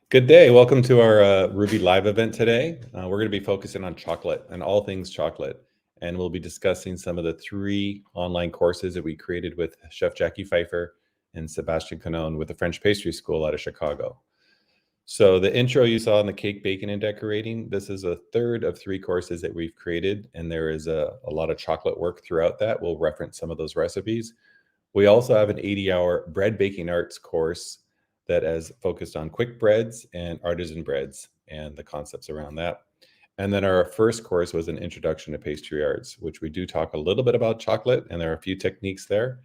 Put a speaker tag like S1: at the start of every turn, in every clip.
S1: Good day. Welcome to our Ruby Live event today. We're going to be focusing on chocolate and all things chocolate. And we'll be discussing some of the 3 online courses that we created with Chef Jacquy Pfeiffer and Sebastian Canon with the French Pastry School out of Chicago. So the intro you saw in the cake, baking, and decorating, this is a third of 3 courses that we've created. And there is a lot of chocolate work throughout that. We'll reference some of those recipes. We also have an 80-hour bread baking arts course that is focused on quick breads and artisan breads and the concepts around that. And then our first course was an introduction to pastry arts, which we do talk a little bit about chocolate, and there are a few techniques there.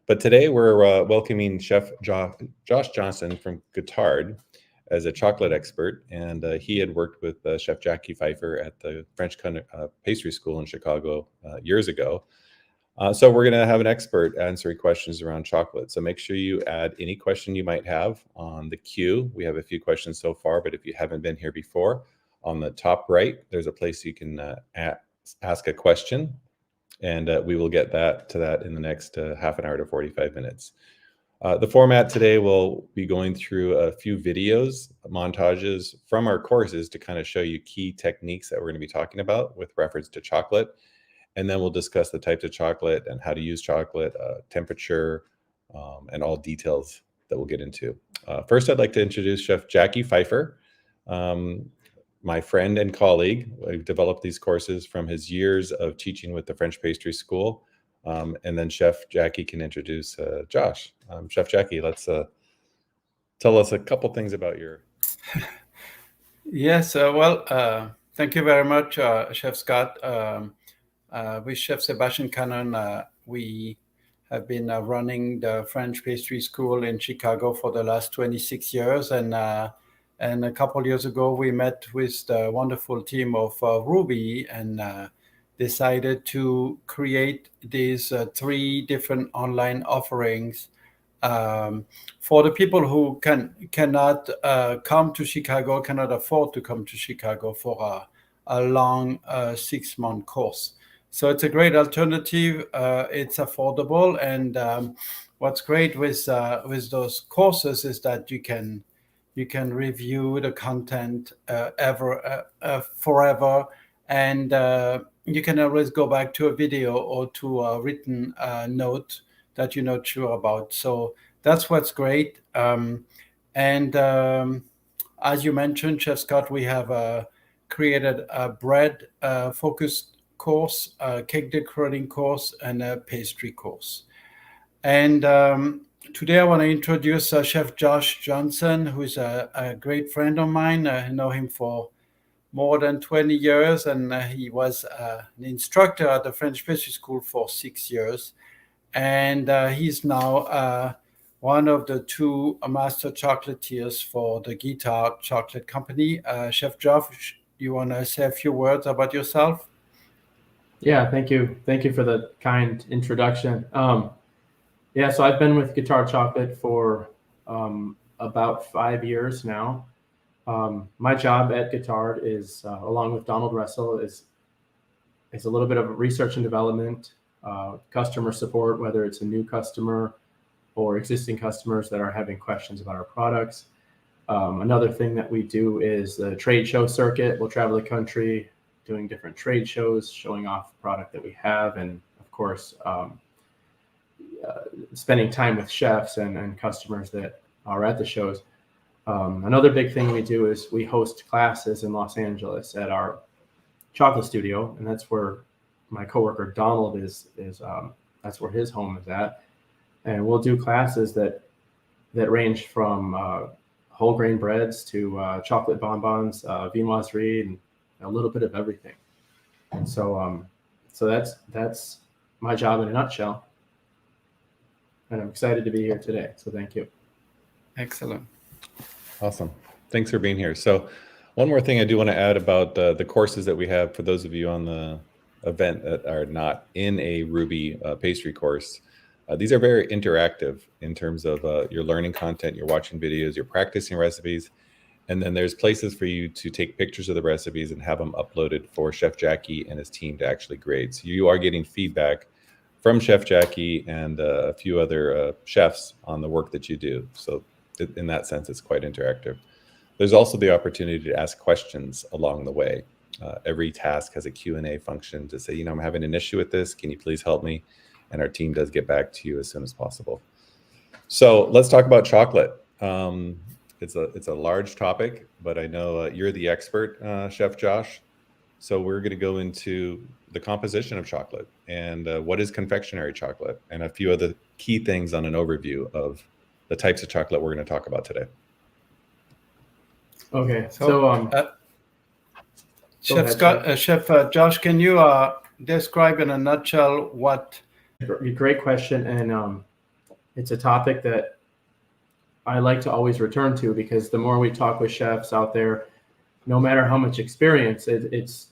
S1: But today we're welcoming Chef Josh Johnson from Guitard as a chocolate expert, and he had worked with Chef Jacquy Pfeiffer at the French Pastry School in Chicago years ago. So we're going to have an expert answering questions around chocolate. So make sure you add any question you might have on the queue. We have a few questions so far, but if you haven't been here before, on the top right, there's a place you can ask a question, and we will get to that in the next half an hour to 45 minutes. The format today will be going through a few videos, montages from our courses to kind of show you key techniques that we're going to be talking about with reference to chocolate. And then we'll discuss the types of chocolate and how to use chocolate, temperature, and all details that we'll get into. First, I'd like to introduce Chef Jacquy Pfeiffer, my friend and colleague. We've developed these courses from his years of teaching with the French Pastry School. And then Chef Jacquy can introduce Josh. Chef Jacquy, let's tell us a couple things about your...
S2: Yes, thank you very much, Chef Scott. With Chef Sebastian Canon, we have been running the French Pastry School in Chicago for the last 26 years. And a couple years ago, we met with the wonderful team of Ruby and decided to create these 3 different online offerings for the people who cannot come to Chicago, cannot afford to come to Chicago for a long 6-month course. So it's a great alternative. It's affordable, and what's great with those courses is that you can review the content forever, and you can always go back to a video or to a written note that you're not sure about. So that's what's great. As you mentioned, Chef Scott, we have created a bread focused course, a cake decorating course, and a pastry course. And today I want to introduce Chef Josh Johnson, who is a great friend of mine. I know him for more than 20 years, and he was an instructor at the French Pastry School for 6 years. And he's now one of the 2 master chocolatiers for the Guitard Chocolate Company. Chef Josh, you want to say a few words about yourself?
S3: Yeah, thank you. Thank you for the kind introduction. So I've been with Guitard Chocolate for about 5 years now. My job at Guitard is, along with Donald Russell, is a little bit of research and development, customer support, whether it's a new customer or existing customers that are having questions about our products. Another thing that we do is the trade show circuit. We'll travel the country doing different trade shows, showing off the product that we have, and of course, spending time with chefs and customers that are at the shows. Another big thing we do is we host classes in Los Angeles at our chocolate studio, and that's where my coworker Donald is that's where his home is at. And we'll do classes that range from whole grain breads to chocolate bonbons, viennoiserie, and a little bit of everything. And so that's my job in a nutshell. And I'm excited to be here today. So thank you.
S2: Excellent.
S1: Awesome. Thanks for being here. So one more thing I do want to add about the courses that we have for those of you on the event that are not in a Ruby pastry course. These are very interactive in terms of your learning content, you're watching videos, you're practicing recipes, and then there's places for you to take pictures of the recipes and have them uploaded for Chef Jacquy and his team to actually grade. So you are getting feedback from Chef Jacquy and a few other chefs on the work that you do. So in that sense, it's quite interactive. There's also the opportunity to ask questions along the way. Every task has a Q&A function to say, I'm having an issue with this. Can you please help me? And our team does get back to you as soon as possible. So let's talk about chocolate. It's a large topic, but I know you're the expert, Chef Josh. So we're going to go into the composition of chocolate and what is confectionery chocolate and a few other key things on an overview of the types of chocolate we're going to talk about today.
S3: Okay,
S2: Chef Josh, can you describe in a nutshell what?
S3: Great question, and it's a topic that I like to always return to, because the more we talk with chefs out there, no matter how much experience, it's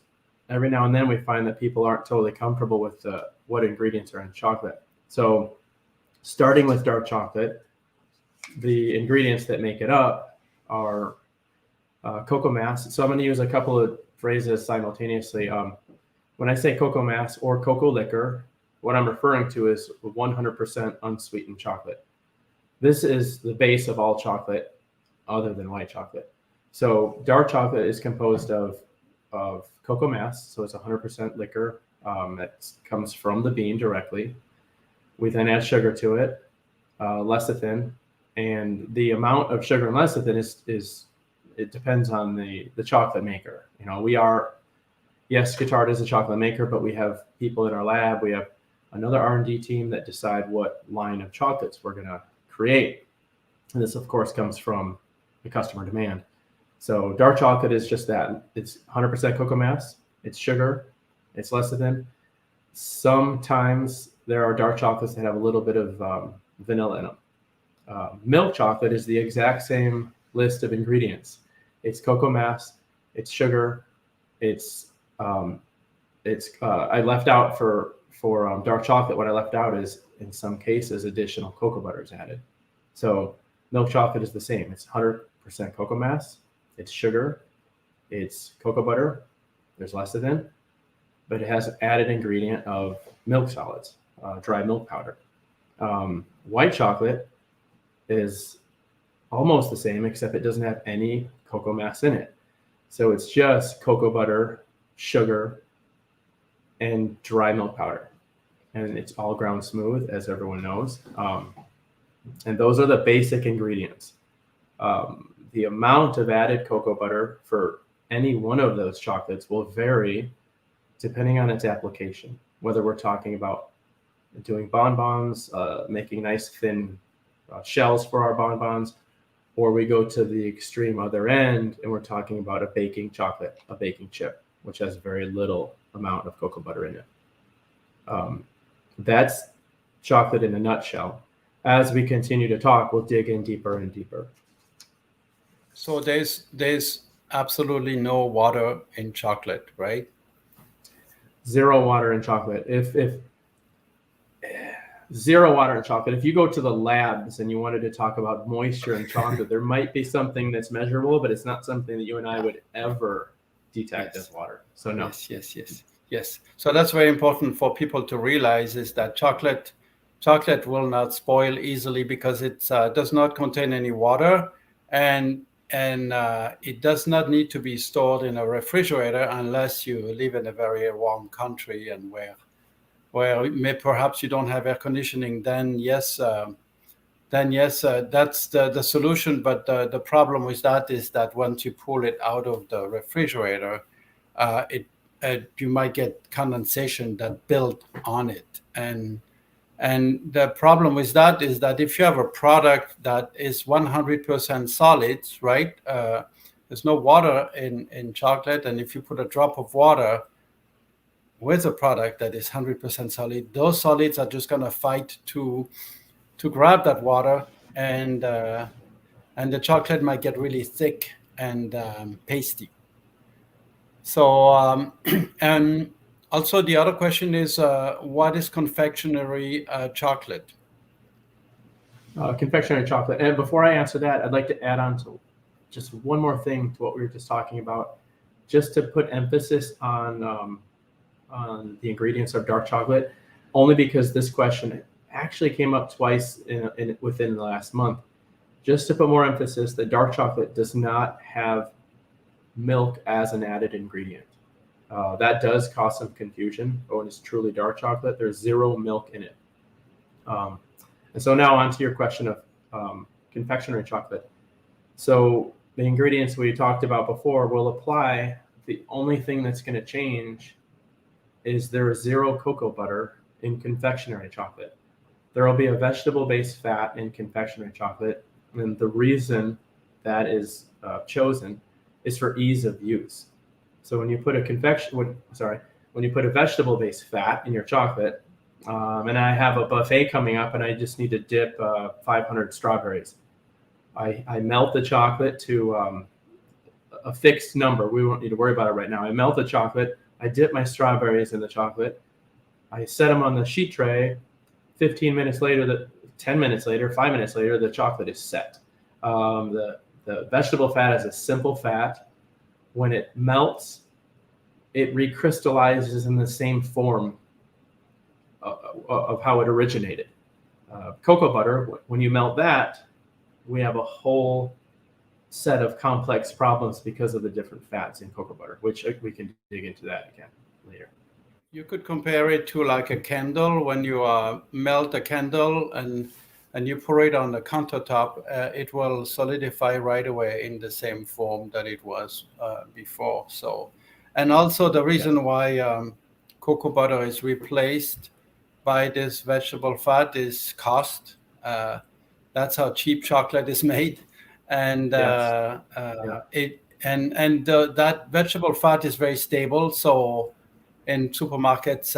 S3: every now and then we find that people aren't totally comfortable with what ingredients are in chocolate. So starting with dark chocolate, the ingredients that make it up are cocoa mass. So I'm going to use a couple of phrases simultaneously. When I say cocoa mass or cocoa liquor, what I'm referring to is 100% unsweetened chocolate. This is the base of all chocolate other than white chocolate. So dark chocolate is composed of cocoa mass, so it's 100% liquor that comes from the bean directly. We then add sugar to it, lecithin, and the amount of sugar and lecithin is it depends on the chocolate maker. Yes, Guittard is a chocolate maker, but we have people in our lab. We have another R&D team that decide what line of chocolates we're going to create. And this, of course, comes from the customer demand. So dark chocolate is just that. It's 100% cocoa mass. It's sugar. It's lecithin. Sometimes there are dark chocolates that have a little bit of vanilla in them. Milk chocolate is the exact same list of ingredients. It's cocoa mass. It's sugar. I left out for dark chocolate. What I left out is, in some cases, additional cocoa butter is added. So milk chocolate is the same. It's 100% cocoa mass. It's sugar. It's cocoa butter. There's lecithin, but it has an added ingredient of milk solids, dry milk powder. White chocolate is almost the same, except it doesn't have any cocoa mass in it. So it's just cocoa butter, sugar, and dry milk powder. And it's all ground smooth, as everyone knows. And those are the basic ingredients. The amount of added cocoa butter for any one of those chocolates will vary depending on its application, whether we're talking about doing bonbons, making nice thin shells for our bonbons, or we go to the extreme other end and we're talking about a baking chocolate, a baking chip, which has very little amount of cocoa butter in it. That's chocolate in a nutshell. As we continue to talk, we'll dig in deeper and deeper.
S2: So there's absolutely no water in chocolate, right?
S3: Zero water in chocolate. If zero water in chocolate. If you go to the labs and you wanted to talk about moisture in chocolate, there might be something that's measurable, but it's not something that you and I would ever detect as water. So no.
S2: Yes. So that's very important for people to realize, is that chocolate will not spoil easily because it does not contain any water, and it does not need to be stored in a refrigerator unless you live in a very warm country and where perhaps you don't have air conditioning. Then yes, that's the solution. But the problem with that is that once you pull it out of the refrigerator, you might get condensation that built on it. And the problem with that is that if you have a product that is 100% solids, right? There's no water in chocolate, and if you put a drop of water with a product that is 100% solid, those solids are just going to fight to grab that water, and the chocolate might get really thick and pasty. So and also the other question is, what is confectionery chocolate?
S3: Confectionery chocolate. And before I answer that, I'd like to add on to just one more thing to what we were just talking about, just to put emphasis on the ingredients of dark chocolate, only because this question actually came up twice within the last month. just to put more emphasis, the dark chocolate does not have milk as an added ingredient. That does cause some confusion. But when it's truly dark chocolate, there's zero milk in it. And so now on to your question of confectionery chocolate. So the ingredients we talked about before will apply. The only thing that's going to change is there is zero cocoa butter in confectionery chocolate. There will be a vegetable-based fat in confectionery chocolate, and the reason that is chosen is for ease of use. So when you put when you put a vegetable-based fat in your chocolate, and I have a buffet coming up, and I just need to dip 500 strawberries. I melt the chocolate to a fixed number. We won't need to worry about it right now. I melt the chocolate. I dip my strawberries in the chocolate. I set them on the sheet tray. 15 minutes later, 10 minutes later, 5 minutes later, the chocolate is set. The vegetable fat is a simple fat. When it melts, it recrystallizes in the same form of how it originated. Cocoa butter, when you melt that, we have a whole set of complex problems because of the different fats in cocoa butter, which we can dig into that again later.
S2: You could compare it to like a candle. When you melt a candle and you pour it on the countertop, it will solidify right away in the same form that it was before. So, and also the reason why cocoa butter is replaced by this vegetable fat is cost. That's how cheap chocolate is made, and that vegetable fat is very stable. So in supermarkets,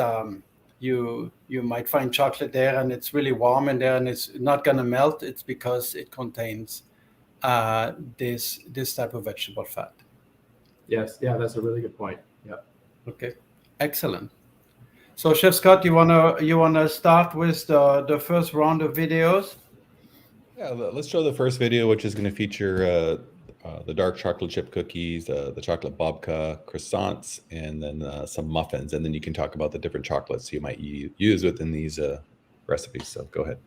S2: you might find chocolate there, and it's really warm in there, and it's not going to melt. It's because it contains this type of vegetable fat.
S3: Yes, yeah, that's a really good point. Yeah.
S2: Okay, excellent. So Chef Scott, you wanna start with the first round of videos?
S1: Yeah, let's show the first video, which is going to feature the dark chocolate chip cookies, the chocolate babka, croissants, and then some muffins. And then you can talk about the different chocolates you might use within these recipes. So go ahead.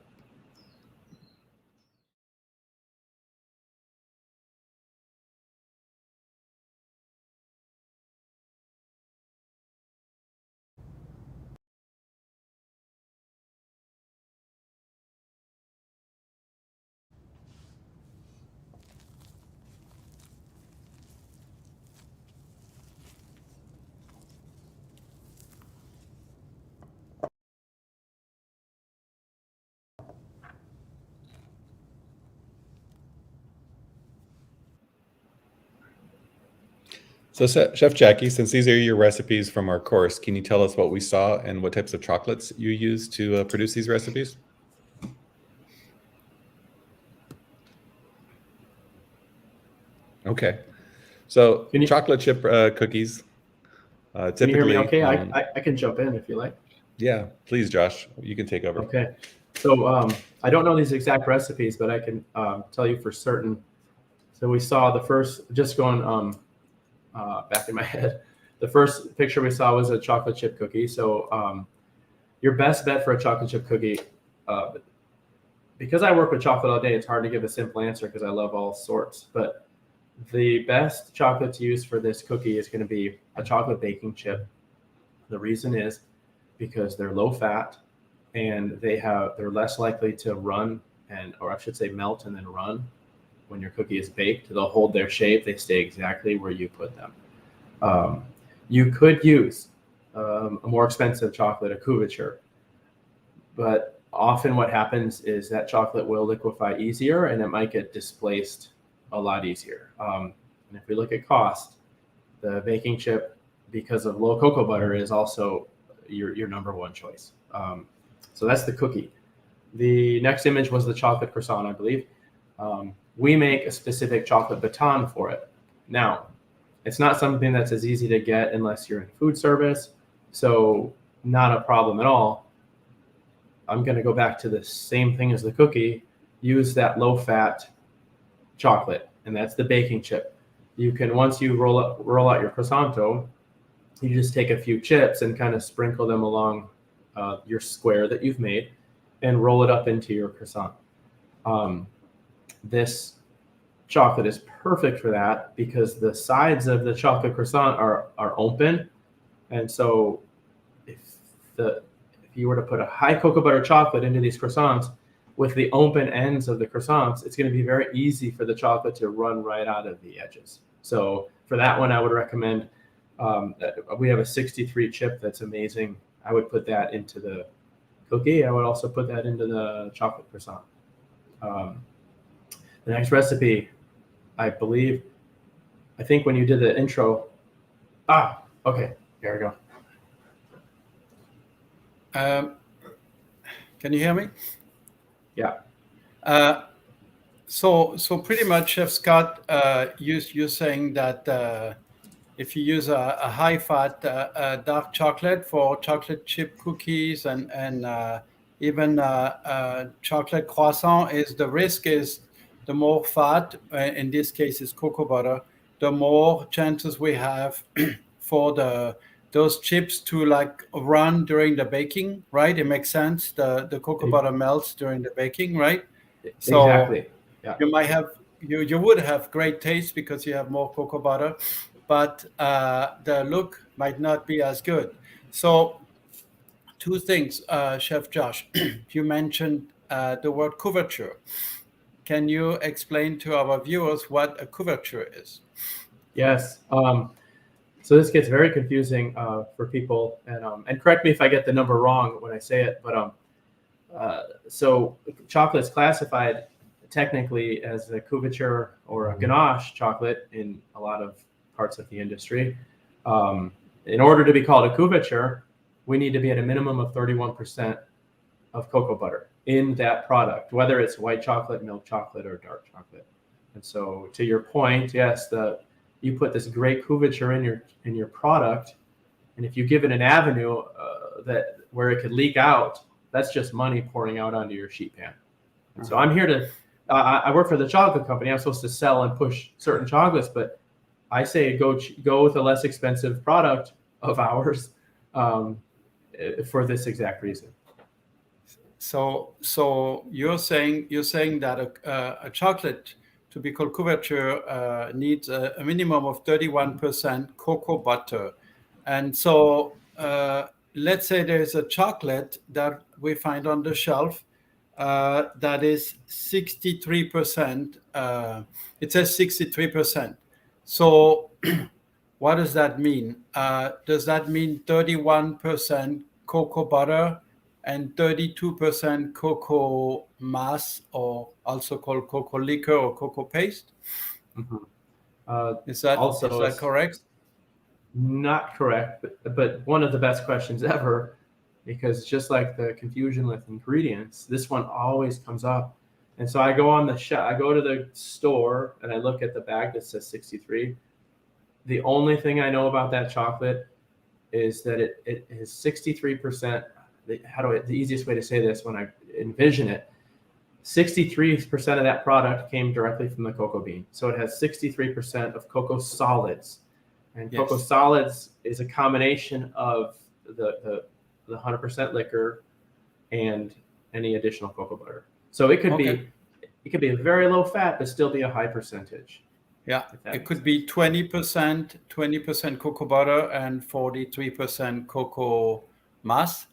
S1: So Chef Jacquy, since these are your recipes from our course, can you tell us what we saw and what types of chocolates you use to produce these recipes? Okay. So chocolate chip cookies.
S3: Can you hear me okay? I can jump in if you like.
S1: Yeah, please, Josh. You can take over.
S3: Okay. So I don't know these exact recipes, but I can tell you for certain. So we saw the first, just going back in my head, the first picture we saw was a chocolate chip cookie. So your best bet for a chocolate chip cookie, because I work with chocolate all day, it's hard to give a simple answer because I love all sorts. But the best chocolate to use for this cookie is going to be a chocolate baking chip. The reason is because they're low fat and they're less likely to run or I should say melt and then run when your cookie is baked. They'll hold their shape. They stay exactly where you put them. You could use a more expensive chocolate, a couverture, but often what happens is that chocolate will liquefy easier and it might get displaced a lot easier. And if we look at cost, the baking chip, because of low cocoa butter, is also your number one choice. So that's the cookie. The next image was the chocolate croissant, I believe. We make a specific chocolate baton for it. Now, it's not something that's as easy to get unless you're in food service, so not a problem at all. I'm going to go back to the same thing as the cookie. Use that low-fat chocolate, and that's the baking chip. You can, once you roll out your croissanto, you just take a few chips and kind of sprinkle them along your square that you've made and roll it up into your croissant. This chocolate is perfect for that because the sides of the chocolate croissant are open, and so if you were to put a high cocoa butter chocolate into these croissants with the open ends of the croissants, it's going to be very easy for the chocolate to run right out of the edges. So for that one, I would recommend, we have a 63 chip that's amazing. I would put that into the cookie. I would also put that into the chocolate croissant. The next recipe, I think when you did the intro, okay, here we go.
S2: Can you hear me?
S3: Yeah.
S2: So pretty much, Chef Scott, you're saying that if you use a high-fat dark chocolate for chocolate chip cookies and even chocolate croissant, the risk is the more fat, in this case is cocoa butter, the more chances we have for those chips to like run during the baking, right? It makes sense. The cocoa butter melts during the baking, right? So
S3: exactly. Yeah.
S2: You would have great taste because you have more cocoa butter, but the look might not be as good. So two things, Chef Josh. You mentioned the word couverture. Can you explain to our viewers what a couverture is?
S3: Yes. So this gets very confusing for people, and correct me if I get the number wrong when I say it, but so chocolate is classified technically as a couverture or a ganache chocolate in a lot of parts of the industry. In order to be called a couverture, we need to be at a minimum of 31% of cocoa butter in that product, whether it's white chocolate, milk chocolate, or dark chocolate. And so to your point, yes, you put this great couverture in your product, and if you give it an avenue where it could leak out, that's just money pouring out onto your sheet pan. And so I'm here to, I work for the chocolate company. I'm supposed to sell and push certain chocolates, but I say go with a less expensive product of ours for this exact reason. So
S2: you're saying that a chocolate to be called couverture needs a minimum of 31% cocoa butter. And so let's say there's a chocolate that we find on the shelf that is 63%. It says 63%. So what does that mean? Does that mean 31% cocoa butter and 32% cocoa mass, or also called cocoa liquor or cocoa paste?
S3: Mm-hmm.
S2: Is that correct?
S3: Not correct, but one of the best questions ever, because just like the confusion with ingredients, this one always comes up. And so I go to the store and I look at the bag that says 63. The only thing I know about that chocolate is that it is 63%. The easiest way to say this when I envision it, 63% of that product came directly from the cocoa bean. So it has 63% of cocoa solids. And yes, cocoa solids is a combination of the 100% liquor and any additional cocoa butter. So it could be a very low fat, but still be a high percentage.
S2: Yeah, it could be 20% cocoa butter and 43% cocoa mass.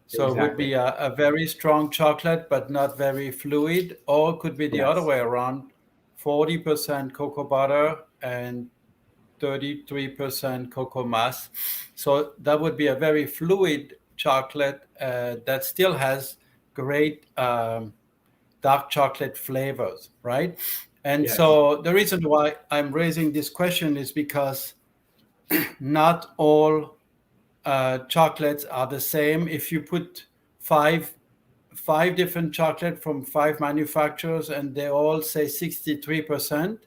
S2: So exactly. It would be a very strong chocolate, but not very fluid. Or it could be the other way around, 40% cocoa butter and 33% cocoa mass. So that would be a very fluid chocolate that still has great dark chocolate flavors, right? And so the reason why I'm raising this question is because not all chocolates are the same. If you put five different chocolate from 5 manufacturers and they all say 63%,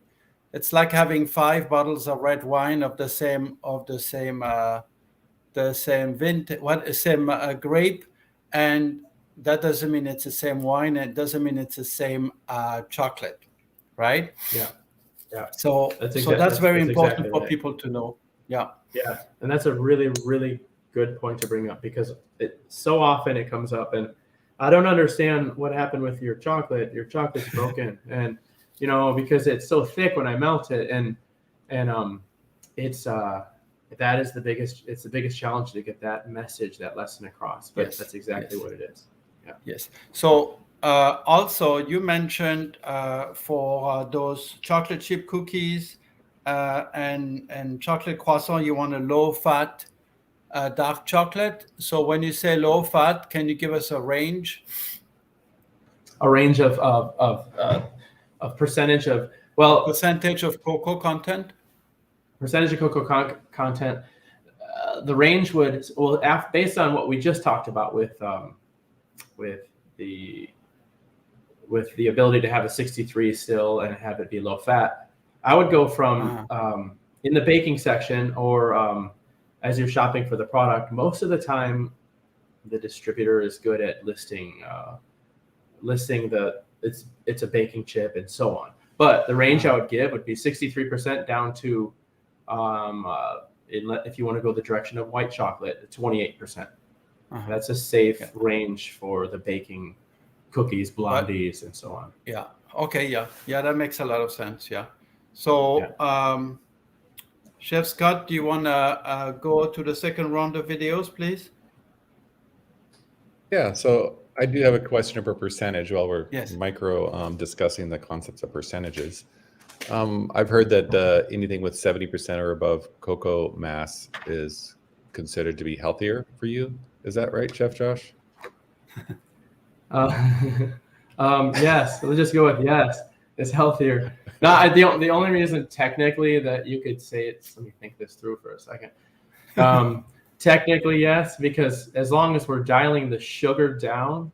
S2: it's like having 5 bottles of red wine of the same vintage, same grape, and that doesn't mean it's the same wine. And it doesn't mean it's the same chocolate, right?
S3: Yeah.
S2: So that's very important for people to know. Yeah,
S3: and that's a really, really good point to bring up, because so often it comes up, and I don't understand what happened with your chocolate. Your chocolate's broken, and you know, because it's so thick when I melt it, and it's that is the biggest challenge to get that message, that lesson across. But
S2: Yes,
S3: that's exactly
S2: yes.
S3: what it is. Yeah.
S2: Yes. So also you mentioned for those chocolate chip cookies and chocolate croissant, you want a low fat dark chocolate. So when you say low fat, can you give us a range?
S3: A range of percentage of, well,
S2: Percentage of cocoa content?
S3: percentage of cocoa content. The range would, well, based on what we just talked about with the ability to have a 63 still and have it be low fat, I would go from in the baking section, or as you're shopping for the product. Most of the time, the distributor is good at listing it's a baking chip and so on. But the range I would give would be 63% down to if you want to go the direction of white chocolate, 28%. That's a safe range for the baking cookies, blondies, and so on.
S2: Yeah. Okay. Yeah, that makes a lot of sense. Yeah. So Chef Scott, do you want to go to the second round of videos, please?
S1: Yeah, so I do have a question for percentage while we're
S2: Yes.
S1: discussing the concepts of percentages. I've heard that anything with 70% or above cocoa mass is considered to be healthier for you. Is that right, Chef Josh?
S3: Yes, let's just go with yes. It's healthier. No, the only reason technically that you could say it's, let me think this through for a second. Technically, yes, because as long as we're dialing the sugar down,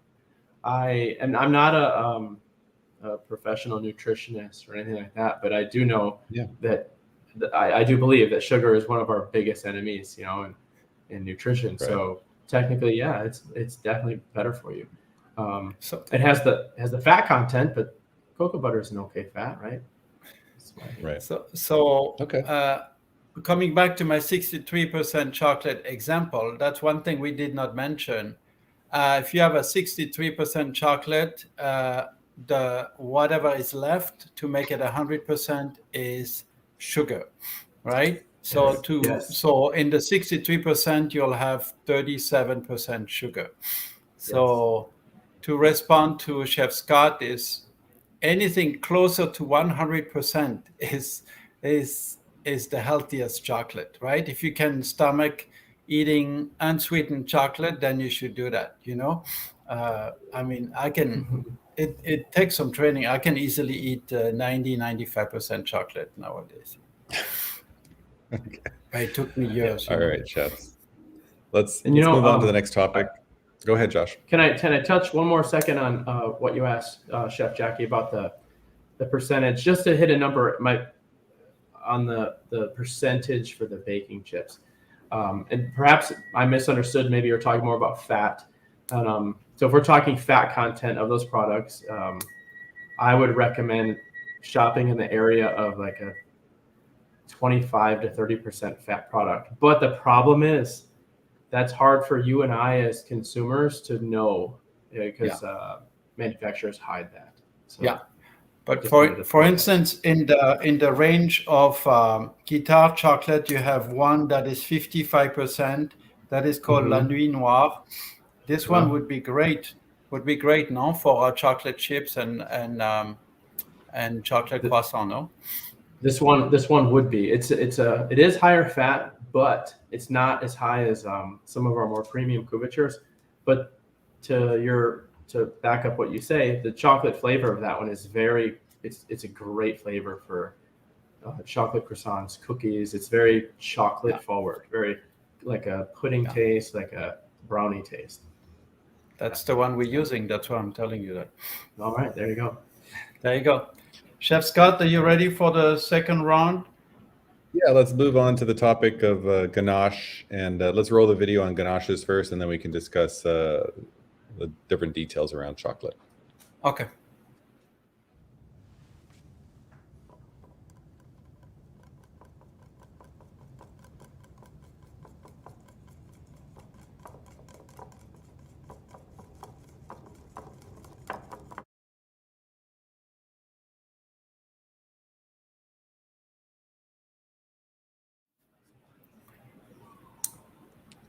S3: I'm not a professional nutritionist or anything like that, but I do know that I do believe that sugar is one of our biggest enemies, you know, in nutrition. Right. So technically, yeah, it's definitely better for you. So it has the fat content, but cocoa butter is an okay fat, right?
S1: Right.
S2: So okay. Coming back to my 63% chocolate example, that's one thing we did not mention. If you have a 63% chocolate, the whatever is left to make it 100% is sugar, right? So so in the 63%, you'll have 37% sugar. So to respond to Chef Scott, is anything closer to 100% is the healthiest chocolate, right? If you can stomach eating unsweetened chocolate, then you should do that, you know? I mean, I can, it takes some training. I can easily eat 95% chocolate nowadays.
S1: Okay.
S2: But it took me years.
S1: All right, chefs. Let's move on to the next topic. Go ahead, Josh.
S3: Can I touch one more second on what you asked, Chef Jacquy, about the percentage, just to hit a number on the percentage for the baking chips. And perhaps I misunderstood. Maybe you're talking more about fat. And, so if we're talking fat content of those products, I would recommend shopping in the area of like a 25 to 30% fat product. But the problem is that's hard for you and I as consumers to know, because manufacturers hide that. So,
S2: yeah. But for instance, in the range of guitar chocolate, you have one that is 55%. That is called La Nuit Noire. This one would be great. No, for our chocolate chips and chocolate croissant. No.
S3: This one would be. It is higher fat, but it's not as high as some of our more premium couvertures. But to back up what you say, the chocolate flavor of that one is it's a great flavor for chocolate croissants, cookies. It's very chocolate forward, very like a pudding taste, like a brownie taste.
S2: That's the one we're using. That's why I'm telling you that.
S3: All right, there you go.
S2: There you go. Chef Scott, are you ready for the second round?
S1: Yeah, let's move on to the topic of ganache, and let's roll the video on ganaches first, and then we can discuss the different details around chocolate.
S2: Okay.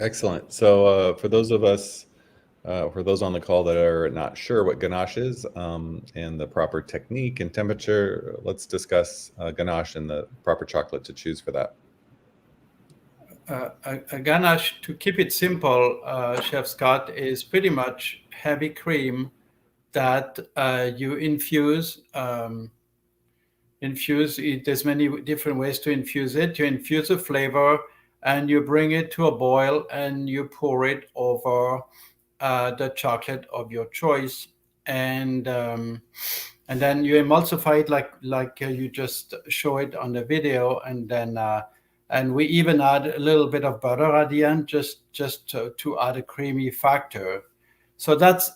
S1: Excellent. So for those of us, for those on the call that are not sure what ganache is and the proper technique and temperature, let's discuss ganache and the proper chocolate to choose for that.
S2: A ganache, to keep it simple, Chef Scott, is pretty much heavy cream that you infuse. Infuse it. There's many different ways to infuse it. You infuse a flavor and you bring it to a boil and you pour it over the chocolate of your choice, and then you emulsify it like you just show it on the video, and then and we even add a little bit of butter at the end, just to add a creamy factor. So that's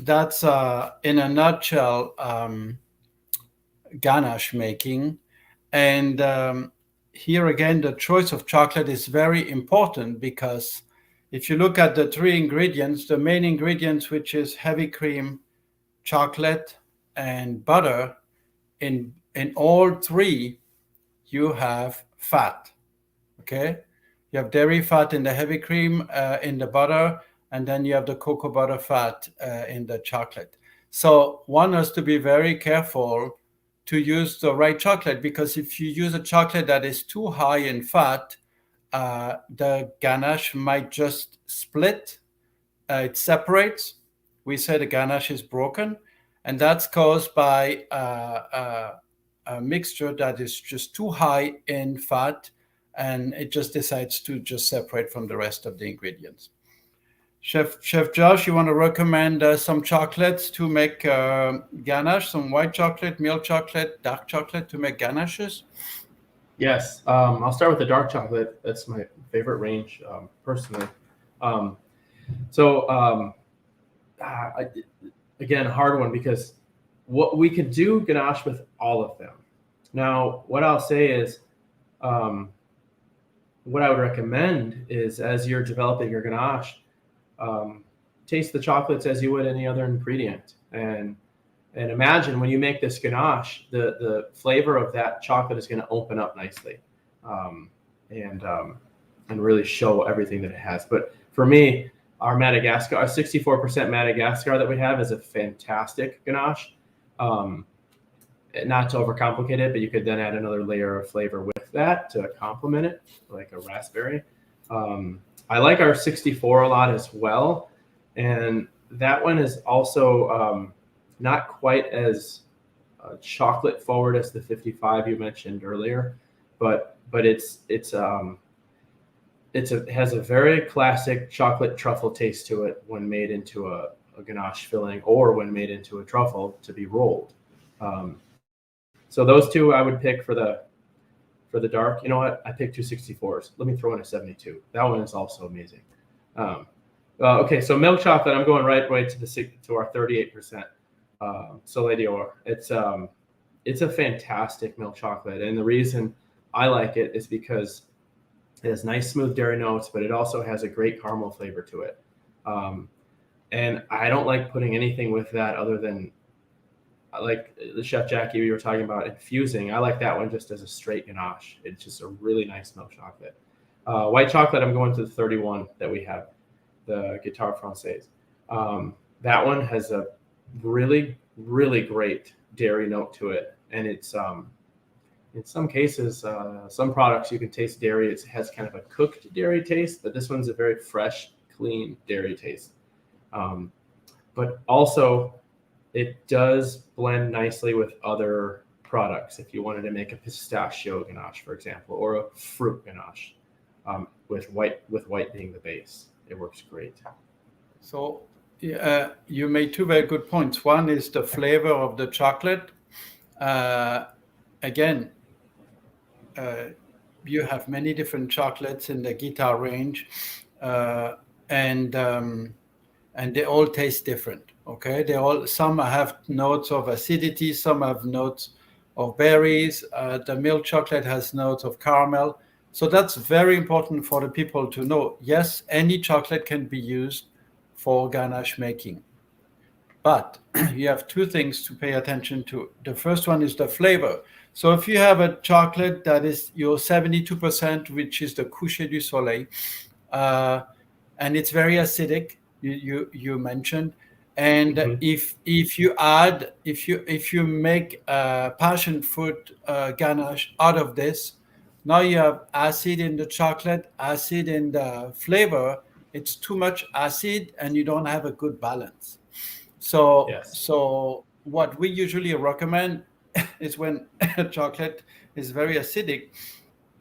S2: in a nutshell ganache making. And here again, the choice of chocolate is very important, because if you look at the three ingredients, the main ingredients, which is heavy cream, chocolate, and butter, in all three, you have fat. Okay, you have dairy fat in the heavy cream, in the butter, and then you have the cocoa butter fat in the chocolate. So one has to be very careful to use the right chocolate, because if you use a chocolate that is too high in fat, the ganache might just split. It separates. We say the ganache is broken, and that's caused by a mixture that is just too high in fat, and it just decides to just separate from the rest of the ingredients. Chef Josh, you want to recommend some chocolates to make ganache? Some white chocolate, milk chocolate, dark chocolate to make ganaches?
S3: Yes, I'll start with the dark chocolate. That's my favorite range, personally. Again, a hard one, because what we could do ganache with all of them. Now, what I'll say is, what I would recommend is, as you're developing your ganache, taste the chocolates as you would any other ingredient, and imagine when you make this ganache, the flavor of that chocolate is going to open up nicely, and really show everything that it has. But for me, our 64% Madagascar that we have is a fantastic ganache. Not to overcomplicate it, but you could then add another layer of flavor with that to complement it, like a raspberry. I like our 64 a lot as well, and that one is also not quite as chocolate forward as the 55 you mentioned earlier, but it has a very classic chocolate truffle taste to it when made into a ganache filling, or when made into a truffle to be rolled. So those two I would pick for the dark. You know what? I picked two 64s. Let me throw in a 72. That one is also amazing. Okay, so milk chocolate, I'm going right away to our 38% Soleil d'Or. It's a fantastic milk chocolate, and the reason I like it is because it has nice smooth dairy notes, but it also has a great caramel flavor to it. And I don't like putting anything with that other than, like the Chef Jacquy we were talking about, infusing. I like that one just as a straight ganache. It's just a really nice milk chocolate. White chocolate, I'm going to the 31 that we have, the Guitare Française. That one has a really, really great dairy note to it. And it's, in some cases, some products you can taste dairy. It has kind of a cooked dairy taste, but this one's a very fresh, clean dairy taste. But also, it does blend nicely with other products. If you wanted to make a pistachio ganache, for example, or a fruit ganache, with white being the base, it works great.
S2: So you made two very good points. One is the flavor of the chocolate. Again, you have many different chocolates in the Guitare range, and they all taste different. Okay, some have notes of acidity, some have notes of berries. The milk chocolate has notes of caramel. So that's very important for the people to know. Yes, any chocolate can be used for ganache making, but you have two things to pay attention to. The first one is the flavor. So if you have a chocolate that is your 72%, which is the Coucher du Soleil, and it's very acidic. You mentioned, and
S3: Mhm.
S2: if you make passion fruit ganache out of this, now you have acid in the chocolate, acid in the flavor. It's too much acid, and you don't have a good balance.
S3: Yes.
S2: So what we usually recommend is when chocolate is very acidic,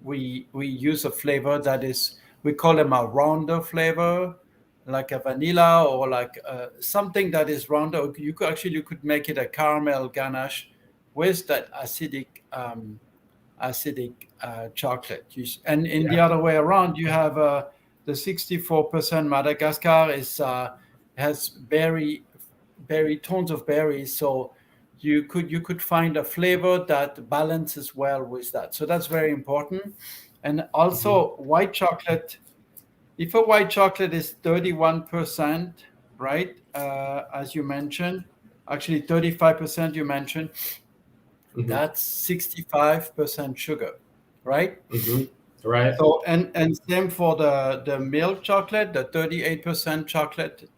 S2: we use a flavor that is, we call them a rounder flavor, like a vanilla or like something that is rounder. You could make it a caramel ganache with that acidic chocolate. And in the
S3: Yeah.
S2: other way around, you have the 64% Madagascar has tons of berries, so you could find a flavor that balances well with that. So that's very important. And also white chocolate. If a white chocolate is 31%, right, as you mentioned, actually 35% you mentioned,
S3: Mhm.
S2: that's 65% sugar, right?
S3: Mhm. Right.
S2: So and same for the milk chocolate, the 38% chocolate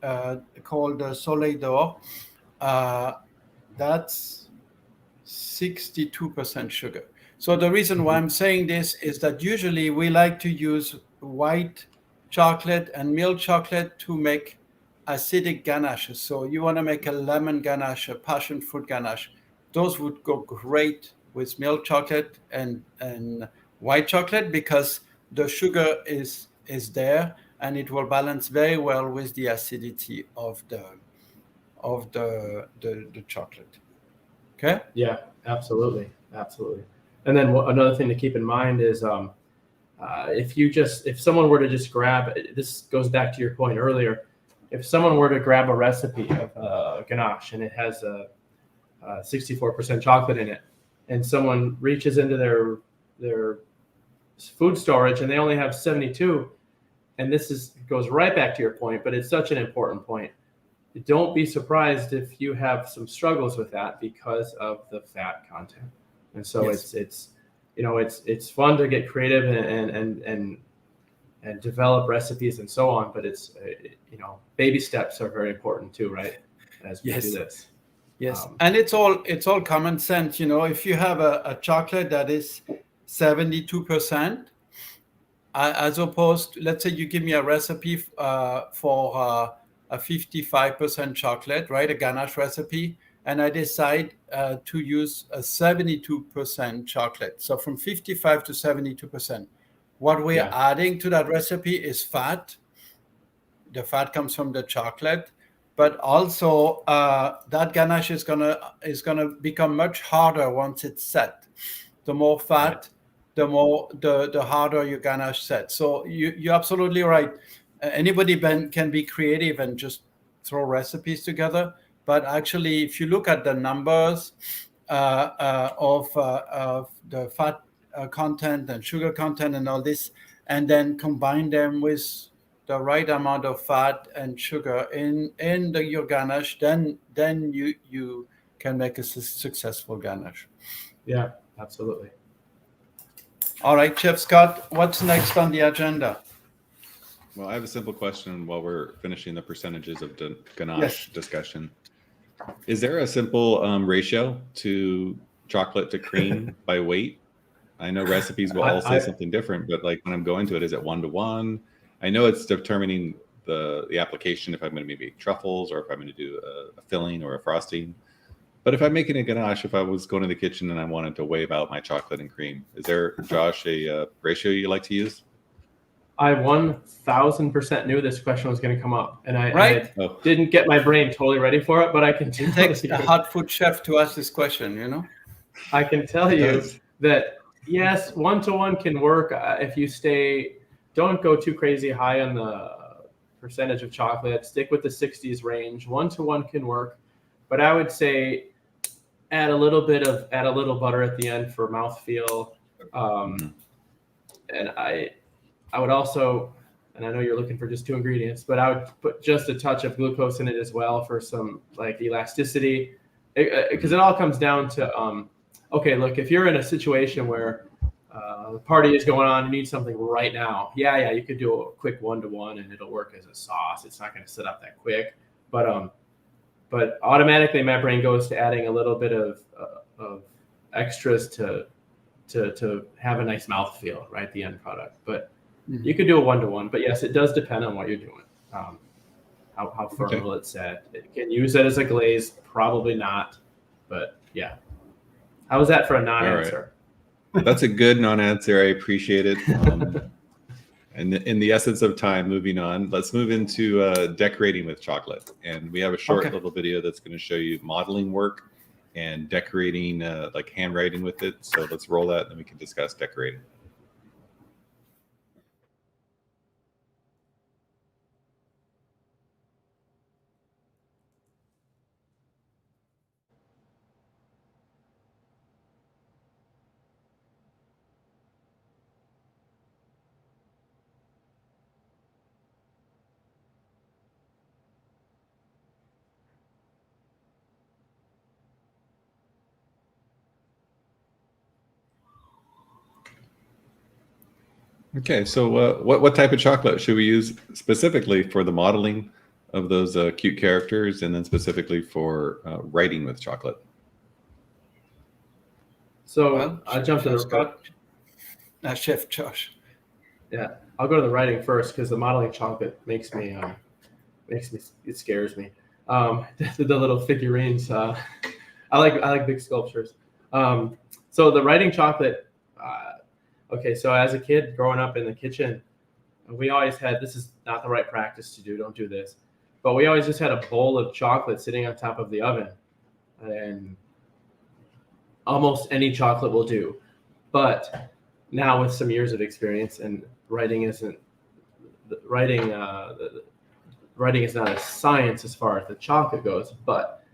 S2: called the Soleil d'Or, that's 62% sugar. So the reason why I'm saying this is that usually we like to use white chocolate and milk chocolate to make acidic ganaches. So you want to make a lemon ganache, a passion fruit ganache. Those would go great with milk chocolate and white chocolate because the sugar is there and it will balance very well with the acidity of the chocolate. Okay?
S3: Yeah, absolutely, absolutely. And then another thing to keep in mind is if someone were to just grab, this goes back to your point earlier, if someone were to grab a recipe of ganache and it has a 64% chocolate in it, and someone reaches into their food storage and they only have 72, and goes right back to your point, but it's such an important point. Don't be surprised if you have some struggles with that because of the fat content. And so
S2: Yes.
S3: it's fun to get creative and develop recipes and so on, but it's baby steps are very important too, right? As we
S2: Yes.
S3: do this.
S2: Yes, and it's all common sense. If you have a chocolate that is 72%, as opposed to, let's say you give me a recipe for a 55% chocolate, right? A ganache recipe, and I decide to use a 72% chocolate. So from 55 to 72%. What we're adding to that recipe is fat. The fat comes from the chocolate, but also that ganache is gonna become much harder once it's set. The more fat, the harder your ganache set. So you're absolutely right. Anybody can be creative and just throw recipes together. But actually, if you look at the numbers of the fat content and sugar content and all this, and then combine them with the right amount of fat and sugar in your ganache, then you can make a successful ganache.
S3: Yeah, absolutely.
S2: All right, Chef Scott, what's next on the agenda?
S1: Well, I have a simple question while we're finishing the percentages of ganache discussion. Is there a simple ratio to chocolate to cream by weight? I know recipes will all say something different, but like when I'm going to it, is it 1-to-1? I know it's determining the application if I'm going to maybe truffles or if I'm going to do a filling or a frosting. But if I'm making a ganache, if I was going to the kitchen and I wanted to weigh out my chocolate and cream, is there, Josh, a ratio you like to use?
S3: I 1000% knew this question was going to come up, and I didn't get my brain totally ready for it, but I can tell
S2: it takes a hot food chef to ask this question,
S3: I can tell you that yes, 1-to-1 can work if you don't go too crazy high on the percentage of chocolate, stick with the 60s range. 1-to-1 can work, but I would say add a little butter at the end for mouthfeel. And I would also, and I know you're looking for just 2 ingredients, but I would put just a touch of glucose in it as well for some like elasticity, because it all comes down to, okay, look, if you're in a situation where The party is going on. You need something right now. Yeah, you could do a quick 1-to-1 and it'll work as a sauce. It's not going to sit up that quick, but automatically my brain goes to adding a little bit of extras to have a nice mouthfeel, right? The end product. But you could do a 1-to-1. But yes, it does depend on what you're doing. How firm will it set? It can use it as a glaze, probably not. But yeah, how was that for a non-answer?
S1: Right. That's a good non-answer. I appreciate it. And in the essence of time, moving on, let's move into decorating with chocolate. And we have a short little video that's going to show you modeling work and decorating, like handwriting with it. So let's roll that, and then we can discuss decorating. Okay, so what type of chocolate should we use specifically for the modeling of those cute characters, and then specifically for writing with chocolate?
S3: So I jumped in the
S2: Chef Josh.
S3: Yeah, I'll go to the writing first because the modeling chocolate makes me it scares me. The little figurines. I like big sculptures. So the writing chocolate. Okay, so as a kid growing up in the kitchen, we always had, this is not the right practice to do, don't do this, but we always just had a bowl of chocolate sitting on top of the oven, and almost any chocolate will do. But now with some years of experience, and writing is not a science as far as the chocolate goes, but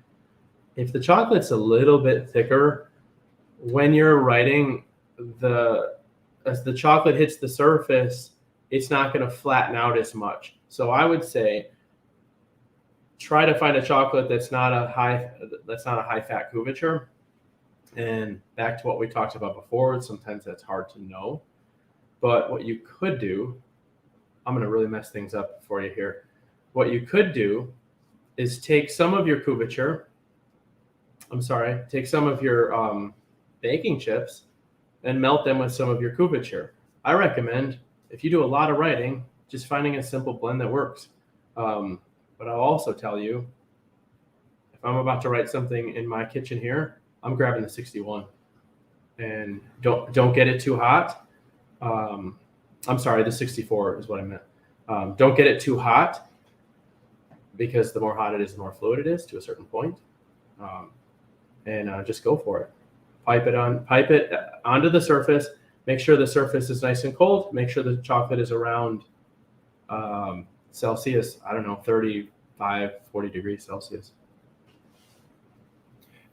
S3: if the chocolate's a little bit thicker, when you're writing, as the chocolate hits the surface, it's not going to flatten out as much. So I would say try to find a chocolate that's not a high fat couverture. And back to what we talked about before, sometimes that's hard to know. But what you could do, I'm going to really mess things up for you here. What you could do is take some of your couverture. Take some of your baking chips and melt them with some of your couverture. I recommend, if you do a lot of writing, just finding a simple blend that works. But I'll also tell you, if I'm about to write something in my kitchen here, I'm grabbing the 61. And don't get it too hot. The 64 is what I meant. Don't get it too hot, because the more hot it is, the more fluid it is to a certain point. And just go for it. Pipe it onto the surface. Make sure the surface is nice and cold. Make sure the chocolate is around Celsius, 35, 40 degrees Celsius.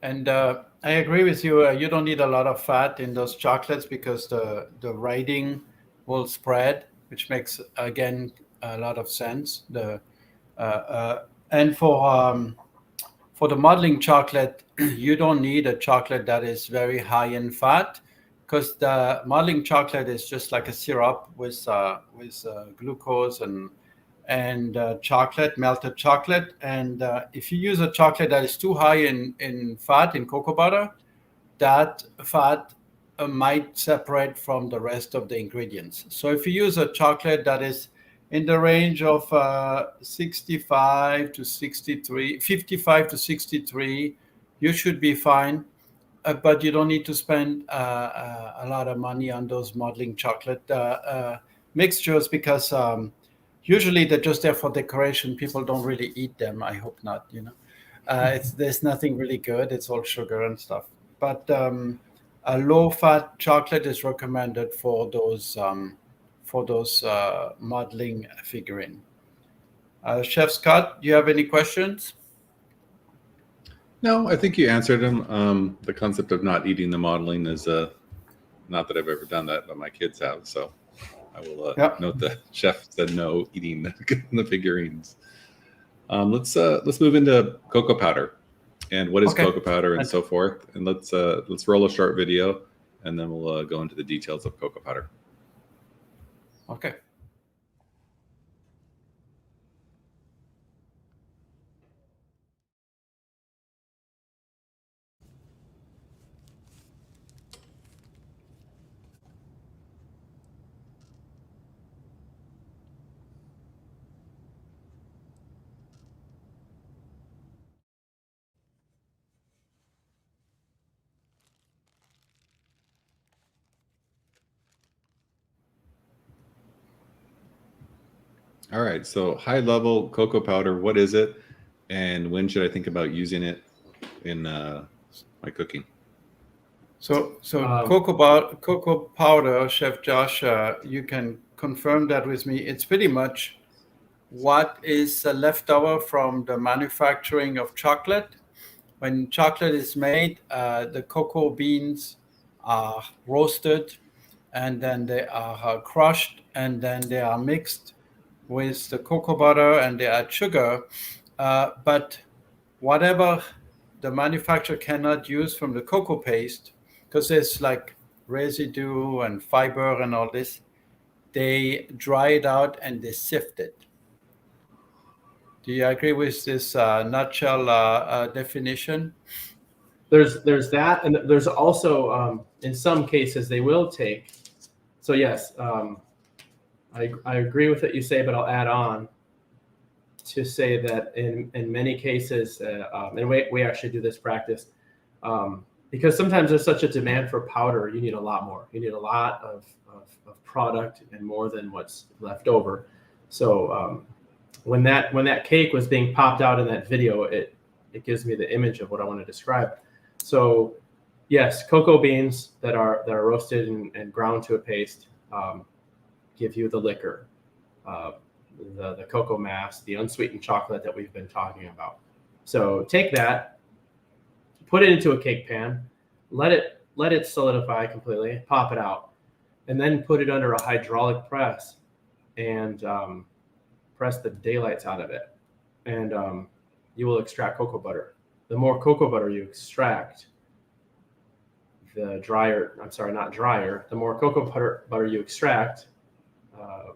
S2: And I agree with you. You don't need a lot of fat in those chocolates because the writing will spread, which makes, again, a lot of sense. And for the modeling chocolate, you don't need a chocolate that is very high in fat, because the modeling chocolate is just like a syrup with glucose and chocolate, melted chocolate. And if you use a chocolate that is too high in fat, in cocoa butter, that fat might separate from the rest of the ingredients. So if you use a chocolate that is in the range of 55 to 63, you should be fine. But you don't need to spend a lot of money on those modeling chocolate mixtures, because usually they're just there for decoration. People don't really eat them. I hope not, there's nothing really good. It's all sugar and stuff. But a low-fat chocolate is recommended for those modeling figurine. Chef Scott, do you have any questions?
S1: No, I think you answered them. The concept of not eating the modeling is not that I've ever done that, but my kids have. So I will note the chef said no eating the figurines. Let's move into cocoa powder and what is cocoa powder and so forth. And let's roll a short video and then we'll go into the details of cocoa powder.
S2: Okay.
S1: All right, so high level cocoa powder, what is it? And when should I think about using it in my cooking?
S2: So cocoa powder, Chef Josh, you can confirm that with me. It's pretty much what is left over from the manufacturing of chocolate. When chocolate is made, the cocoa beans are roasted, and then they are crushed, and then they are mixed with the cocoa butter, and they add sugar. But whatever the manufacturer cannot use from the cocoa paste, because there's like residue and fiber and all this, they dry it out and they sift it. Do you agree with this nutshell definition?
S3: There's that, and there's also in some cases they will take. So yes, I agree with what you say, but I'll add on to say that in many cases, and we actually do this practice, because sometimes there's such a demand for powder, you need a lot more. You need a lot of product and more than what's left over. So when that cake was being popped out in that video, it gives me the image of what I want to describe. So yes, cocoa beans that are roasted and ground to a paste give you the liquor, the cocoa mass, the unsweetened chocolate that we've been talking about. So take that, put it into a cake pan, let it solidify completely, pop it out, and then put it under a hydraulic press and press the daylights out of it, and you will extract cocoa butter. The more cocoa butter you extract, the more cocoa butter you extract,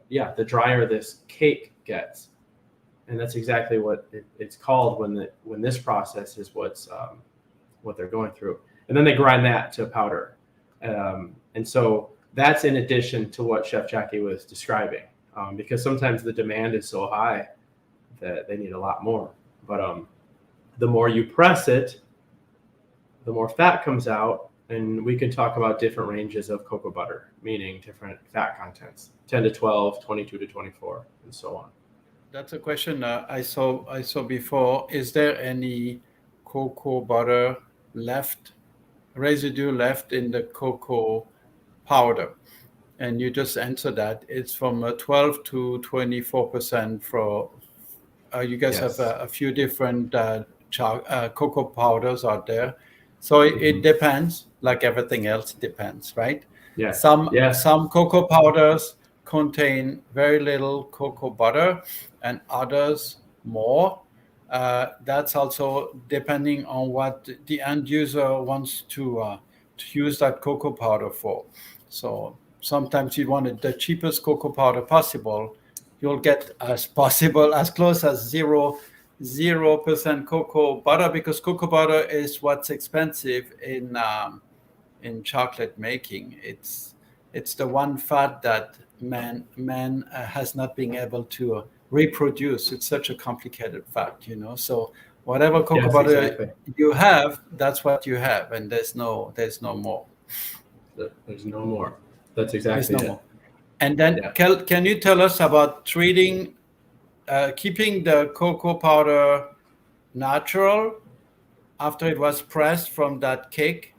S3: the drier this cake gets. And that's exactly what it's called when this process is what they're going through. And then they grind that to powder. And so that's in addition to what Chef Jacquy was describing, because sometimes the demand is so high that they need a lot more. But the more you press it, the more fat comes out. And we can talk about different ranges of cocoa butter, meaning different fat contents, 10 to 12, 22 to 24, and so on.
S2: That's a question I saw before. Is there any cocoa butter residue left in the cocoa powder? And you just answered that. It's from 12 to 24% for, you guys
S3: Yes.
S2: have a few different cocoa powders out there. So it depends, like everything else, it depends, right?
S3: Yeah.
S2: Some cocoa powders contain very little cocoa butter and others more. That's also depending on what the end user wants to use that cocoa powder for. So sometimes you want the cheapest cocoa powder possible. You'll get as close as 0% cocoa butter, because cocoa butter is what's expensive in chocolate making. It's the one fat that man has not been able to reproduce. It's such a complicated fat, So whatever cocoa butter you have, that's what you have, and there's no more.
S3: There's no more. That's exactly it.
S2: More. And then can you tell us about keeping the cocoa powder natural after it was pressed from that cake?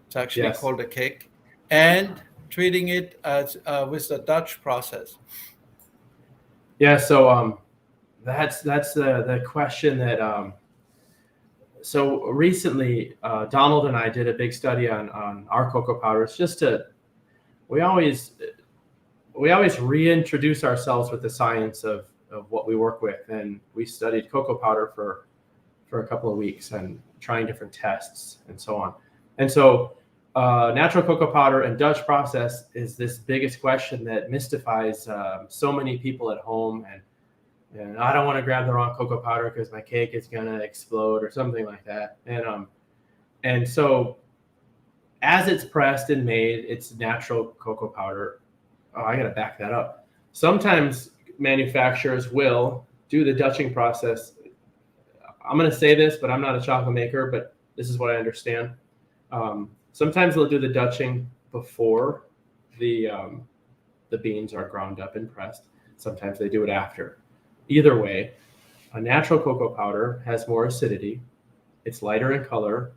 S2: It's actually called a cake, and treating it as with the Dutch process.
S3: Yeah, so that's the question that. So recently, Donald and I did a big study on our cocoa powders. We always reintroduce ourselves with the science of what we work with, and we studied cocoa powder for a couple of weeks and trying different tests and so on. And so natural cocoa powder and Dutch process is this biggest question that mystifies so many people at home. And I don't want to grab the wrong cocoa powder because my cake is going to explode or something like that. And so as it's pressed and made, it's natural cocoa powder. Oh, I got to back that up. Sometimes manufacturers will do the Dutching process. I'm going to say this, but I'm not a chocolate maker, but this is what I understand. Sometimes they'll do the Dutching before the beans are ground up and pressed. Sometimes they do it after. Either way, a natural cocoa powder has more acidity. It's lighter in color.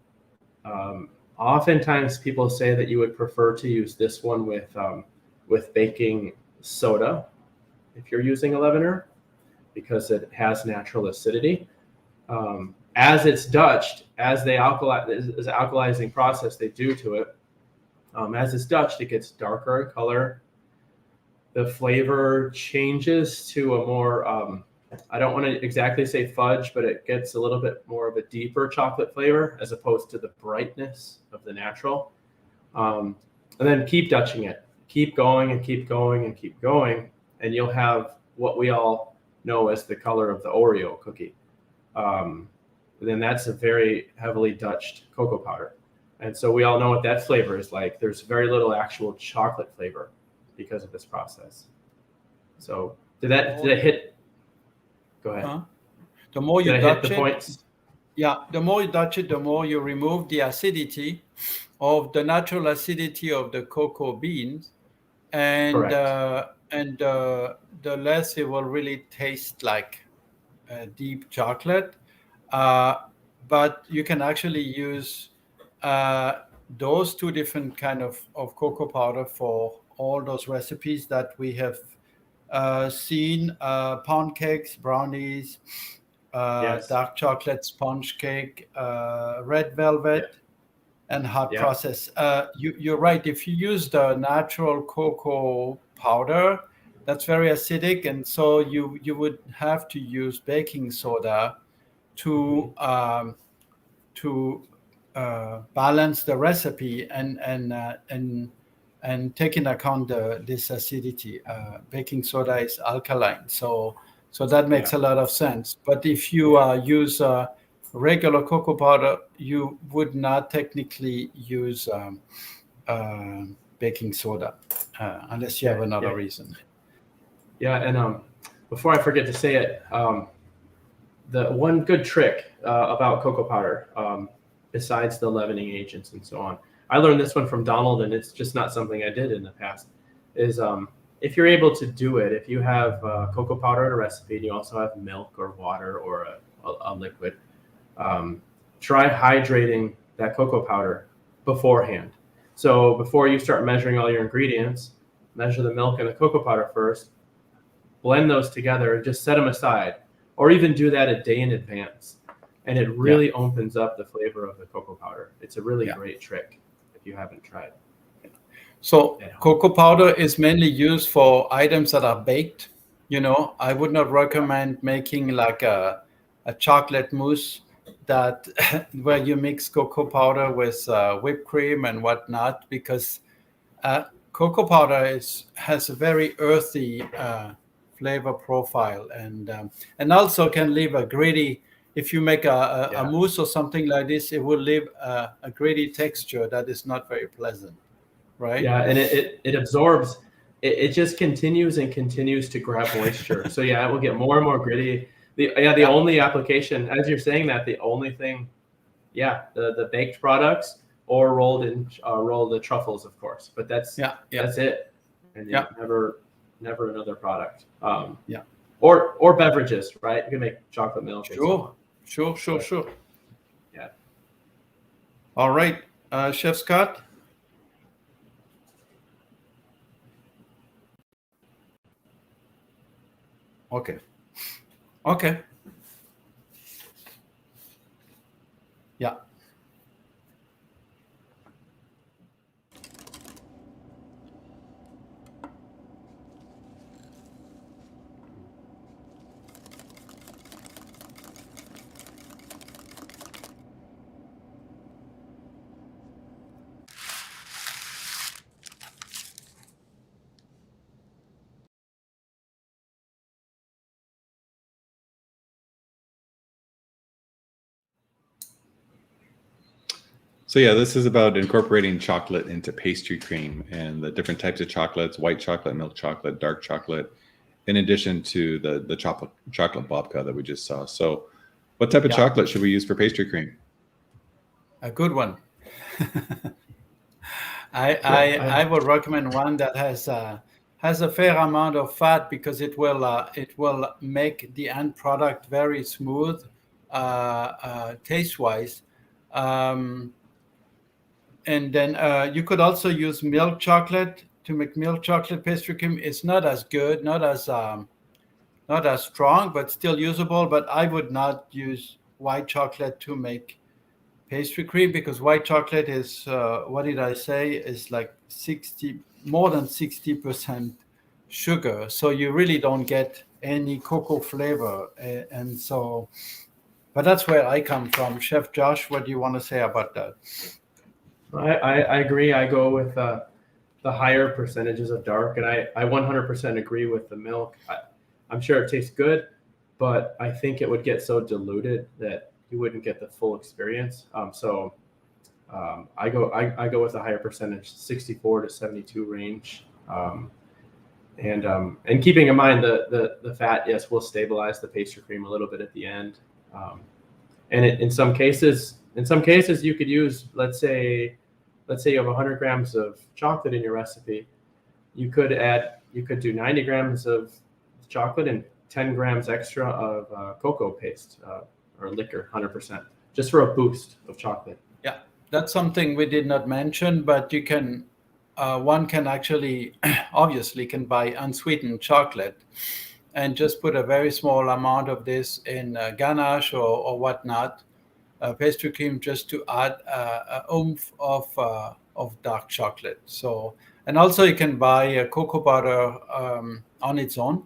S3: Oftentimes people say that you would prefer to use this one with baking soda if you're using a leavener because it has natural acidity. As it's Dutched, as the alkalizing process they do to it, as it's Dutched, it gets darker in color. The flavor changes to a more, I don't want to exactly say fudge, but it gets a little bit more of a deeper chocolate flavor as opposed to the brightness of the natural. And then keep Dutching it. Keep going and keep going and keep going, and you'll have what we all know as the color of the Oreo cookie. Then that's a very heavily Dutched cocoa powder. And so we all know what that flavor is like. There's very little actual chocolate flavor because of this process. So did I hit? Go ahead.
S2: The more you
S3: did I
S2: Dutch
S3: hit the
S2: it,
S3: points?
S2: yeah, the more you Dutch it, the more you remove the acidity of the natural acidity of the cocoa beans, and the less it will really taste like deep chocolate. But you can actually use those two different kind of cocoa powder for all those recipes that we have seen: pound cakes, brownies, dark chocolate sponge cake, red velvet, and hot process. You're right. If you use the natural cocoa powder, that's very acidic, and so you would have to use baking soda to balance the recipe and take into account this acidity. Baking soda is alkaline, so that makes a lot of sense. But if you use regular cocoa powder, you would not technically use baking soda unless you have another reason.
S3: Yeah, and before I forget to say it, the one good trick about cocoa powder, besides the leavening agents and so on, I learned this one from Donald, and it's just not something I did in the past, is if you're able to do it, if you have cocoa powder in a recipe and you also have milk or water or a liquid, try hydrating that cocoa powder beforehand. So before you start measuring all your ingredients, measure the milk and the cocoa powder first, blend those together and just set them aside, or even do that a day in advance. And it really opens up the flavor of the cocoa powder. It's a really great trick if you haven't tried.
S2: So cocoa powder is mainly used for items that are baked. I would not recommend making like a chocolate mousse that where you mix cocoa powder with whipped cream and whatnot, because cocoa powder has a very earthy flavor profile, and also can leave a gritty. If you make a mousse or something like this, it will leave a gritty texture that is not very pleasant, right?
S3: Yeah, and it absorbs. It just continues and continues to grab moisture. So it will get more and more gritty. The only application, as you're saying that, the only thing, the baked products or rolled the truffles, of course. But that's it. And never another product. Or beverages, right? You can make chocolate milk.
S2: Sure. Yeah. All right, Chef Scott. Okay. Yeah.
S1: So yeah, this is about incorporating chocolate into pastry cream and the different types of chocolates: white chocolate, milk chocolate, dark chocolate, in addition to the chocolate babka that we just saw. So what type of chocolate should we use for pastry cream?
S2: A good one. I would recommend one that has a fair amount of fat, because it will make the end product very smooth taste wise. And then you could also use milk chocolate to make milk chocolate pastry cream. It's not as good, not as strong, but still usable. But I would not use white chocolate to make pastry cream, because white chocolate is what did I say, is like more than 60% sugar, so you really don't get any cocoa flavor. And so, but that's where I come from. Chef Josh, what do you want to say about that?
S3: I agree. I go with the higher percentages of dark, and I 100% agree with the milk. I'm sure it tastes good, but I think it would get so diluted that you wouldn't get the full experience. So I go with a higher percentage, 64 to 72 range. And keeping in mind the fat, yes, will stabilize the pastry cream a little bit at the end. And in some cases you could use, let's say you have 100 grams of chocolate in your recipe. You could do 90 grams of chocolate and 10 grams extra of cocoa paste or liquor, 100%, just for a boost of chocolate.
S2: Yeah, that's something we did not mention, but you can, one can actually, obviously can buy unsweetened chocolate and just put a very small amount of this in ganache or whatnot, pastry cream, just to add a oomph of dark chocolate. So, and also you can buy a cocoa butter on its own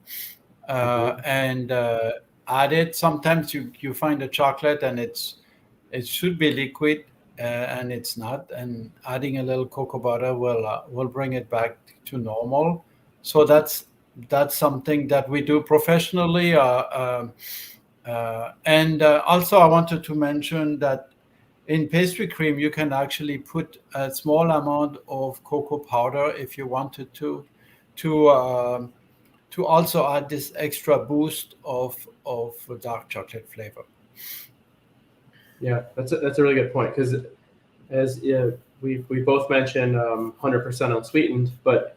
S2: and add it. Sometimes you find a chocolate and it should be liquid and it's not, and adding a little cocoa butter will bring it back to normal. So that's something that we do professionally. And also I wanted to mention that in pastry cream, you can actually put a small amount of cocoa powder if you wanted to also add this extra boost of dark chocolate flavor.
S3: Yeah, that's a really good point, because as we both mentioned 100% unsweetened, but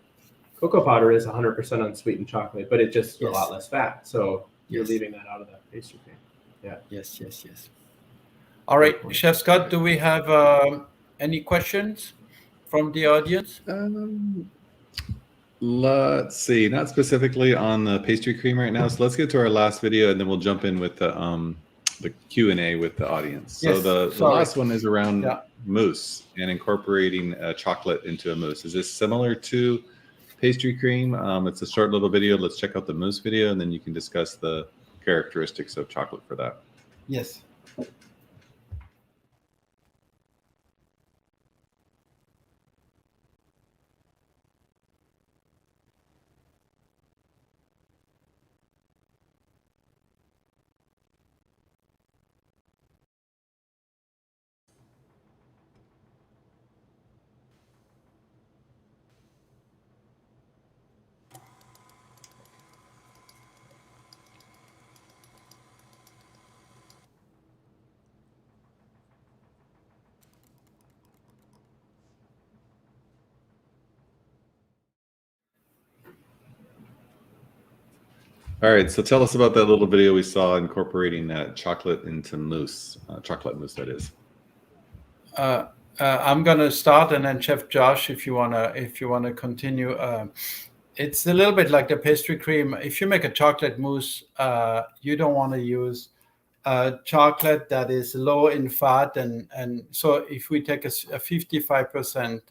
S3: cocoa powder is 100% unsweetened chocolate, but it just a lot less fat. So you're leaving that out of that pastry cream. Yeah.
S2: Yes. All right, Chef Scott, do we have any questions from the audience?
S1: Let's see, not specifically on the pastry cream right now. So let's get to our last video, and then we'll jump in with the Q&A with the audience. So the last one is around mousse and incorporating chocolate into a mousse. Is this similar to pastry cream? It's a short little video. Let's check out the mousse video, and then you can discuss the characteristics of chocolate for that.
S2: Yes.
S1: All right, so tell us about that little video we saw incorporating that chocolate into mousse, chocolate mousse, that is.
S2: I'm gonna start, and then Chef Josh, if you wanna continue. It's a little bit like the pastry cream. If you make a chocolate mousse, you don't want to use chocolate that is low in fat, and so if we take a 55%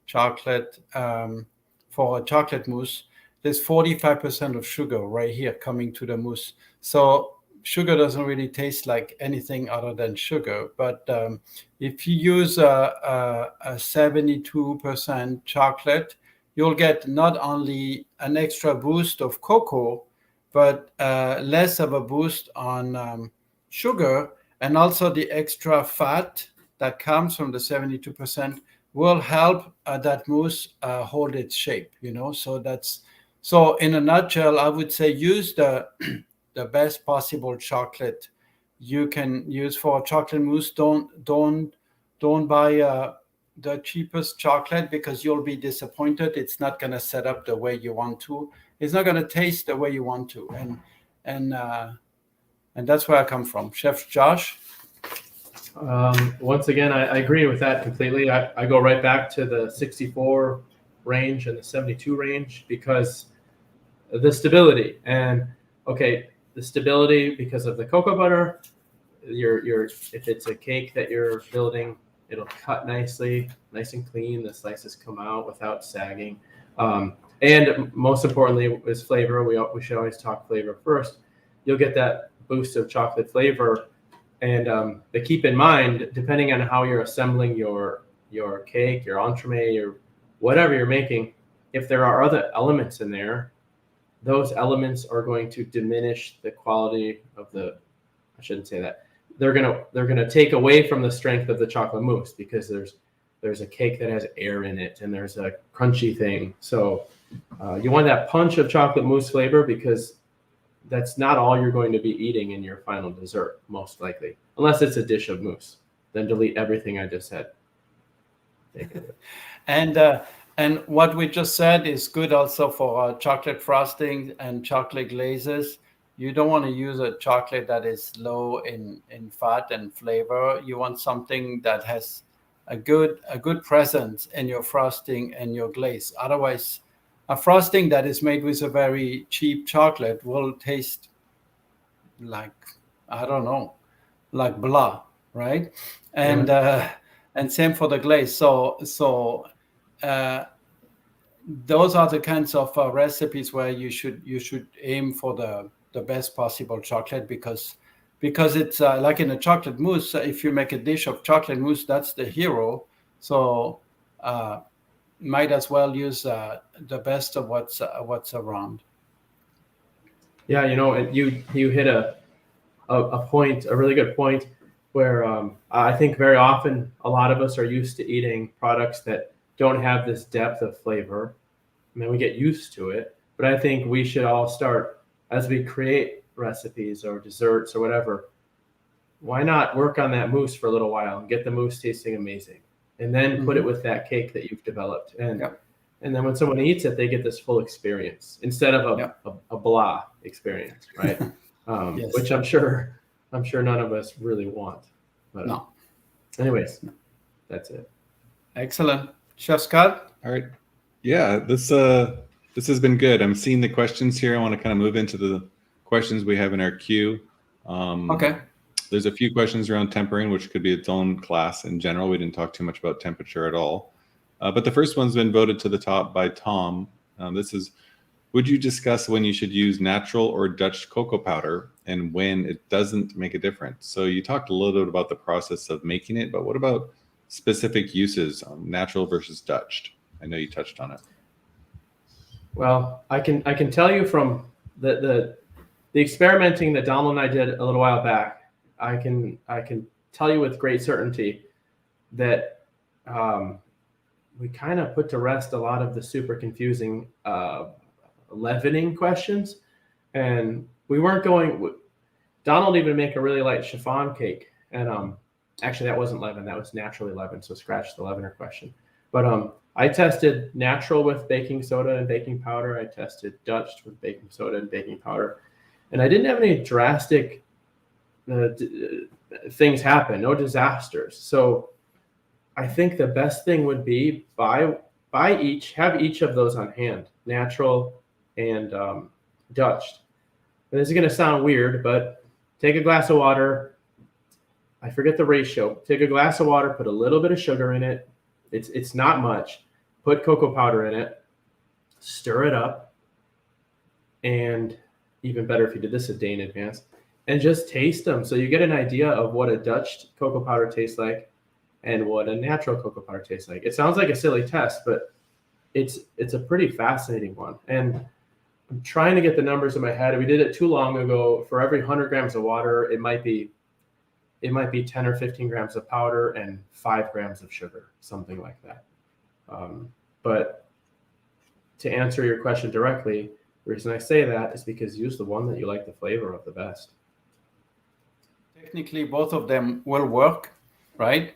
S2: chocolate for a chocolate mousse, there's 45% of sugar right here coming to the mousse. So sugar doesn't really taste like anything other than sugar. But if you use a 72% chocolate, you'll get not only an extra boost of cocoa, but less of a boost on sugar, and also the extra fat that comes from the 72% will help that mousse hold its shape, so in a nutshell, I would say use the the best possible chocolate you can use for chocolate mousse. Don't buy the cheapest chocolate, because you'll be disappointed. It's not going to set up the way you want to. It's not going to taste the way you want to. And that's where I come from. Chef Josh?
S3: Once again, I agree with that completely. I go right back to the 64 range and the 72 range because the stability. And okay, the stability because of the cocoa butter. If it's a cake that you're building, it'll cut nicely, nice and clean. The slices come out without sagging. And most importantly is flavor. We should always talk flavor first. You'll get that boost of chocolate flavor. And but keep in mind, depending on how you're assembling your cake, your entremet, or whatever you're making, if there are other elements in there, those elements are going to diminish the quality of the. I shouldn't say that. They're gonna take away from the strength of the chocolate mousse because there's a cake that has air in it and there's a crunchy thing. So you want that punch of chocolate mousse flavor because that's not all you're going to be eating in your final dessert, most likely, unless it's a dish of mousse. Then delete everything I just said.
S2: And what we just said is good also for chocolate frosting and chocolate glazes. You don't want to use a chocolate that is low in fat and flavor. You want something that has a good presence in your frosting and your glaze. Otherwise, a frosting that is made with a very cheap chocolate will taste like, I don't know, like blah, right? And and same for the glaze. So those are the kinds of recipes where you should aim for the best possible chocolate because it's like in a chocolate mousse. If you make a dish of chocolate mousse, that's the hero. So might as well use the best of what's around.
S3: Yeah, and you hit a point, a really good point, where I think very often a lot of us are used to eating products that don't have this depth of flavor. I mean, we get used to it, but I think we should all start as we create recipes or desserts or whatever. Why not work on that mousse for a little while and get the mousse tasting amazing, and then put it with that cake that you've developed, and then when someone eats it, they get this full experience instead of a blah experience, right?
S2: Yes.
S3: Which I'm sure none of us really want. But
S2: no.
S3: Anyways, that's it.
S2: Excellent. Chef Scott?
S1: All right. Yeah, this has been good. I'm seeing the questions here. I want to kind of move into the questions we have in our queue.
S2: Okay.
S1: There's a few questions around tempering, which could be its own class in general. We didn't talk too much about temperature at all. But the first one's been voted to the top by Tom. This is, would you discuss when you should use natural or Dutch cocoa powder and when it doesn't make a difference? So you talked a little bit about the process of making it, but what about specific uses, natural versus Dutch? I know you touched on it.
S3: Well, I can tell you from the experimenting that Donald and I did a little while back, I can tell you with great certainty that we kind of put to rest a lot of the super confusing leavening questions, and we weren't going. Donald even make a really light chiffon cake, and actually that wasn't leavened, that was naturally leavened, so scratch the leavener question. But I tested natural with baking soda and baking powder. I tested Dutch with baking soda and baking powder, and I didn't have any drastic things happen, no disasters. So I think the best thing would be have each of those on hand, natural and Dutch. And this is going to sound weird, but take a glass of water. I forget the ratio. Take a glass of water, put a little bit of sugar in it. It's not much. Put cocoa powder in it, stir it up, and even better if you did this a day in advance, and just taste them. So you get an idea of what a Dutch cocoa powder tastes like and what a natural cocoa powder tastes like. It sounds like a silly test, but it's a pretty fascinating one. And I'm trying to get the numbers in my head. We did it too long ago. For every 100 grams of water, it might be it might be 10 or 15 grams of powder and 5 grams of sugar, something like that. But to answer your question directly, the reason I say that is because use the one that you like the flavor of the best.
S2: Technically, both of them will work, right?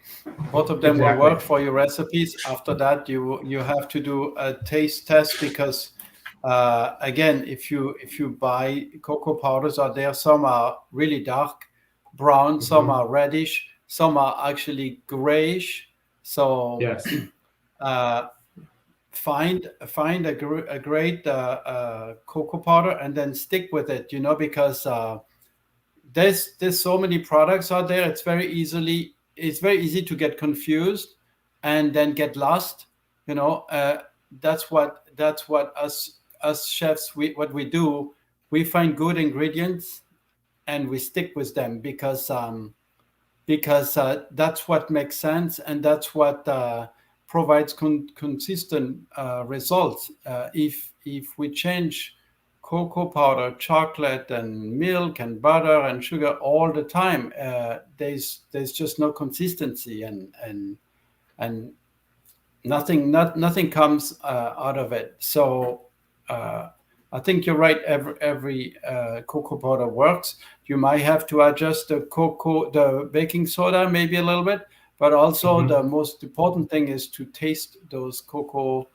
S2: Both of them will work for your recipes. After that, you have to do a taste test because, again, if you buy cocoa powders out there, some are really dark brown, some are reddish, some are actually grayish. So
S3: yes.
S2: Find a great cocoa powder and then stick with it, because there's so many products out there. It's very easy to get confused and then get lost. That's what us chefs, what we do. We find good ingredients and we stick with them because that's what makes sense and that's what provides consistent results. If we change cocoa powder, chocolate, and milk and butter and sugar all the time, there's just no consistency and nothing comes out of it. So I think you're right. Every cocoa powder works. You might have to adjust the baking soda maybe a little bit, but also the most important thing is to taste those cocoa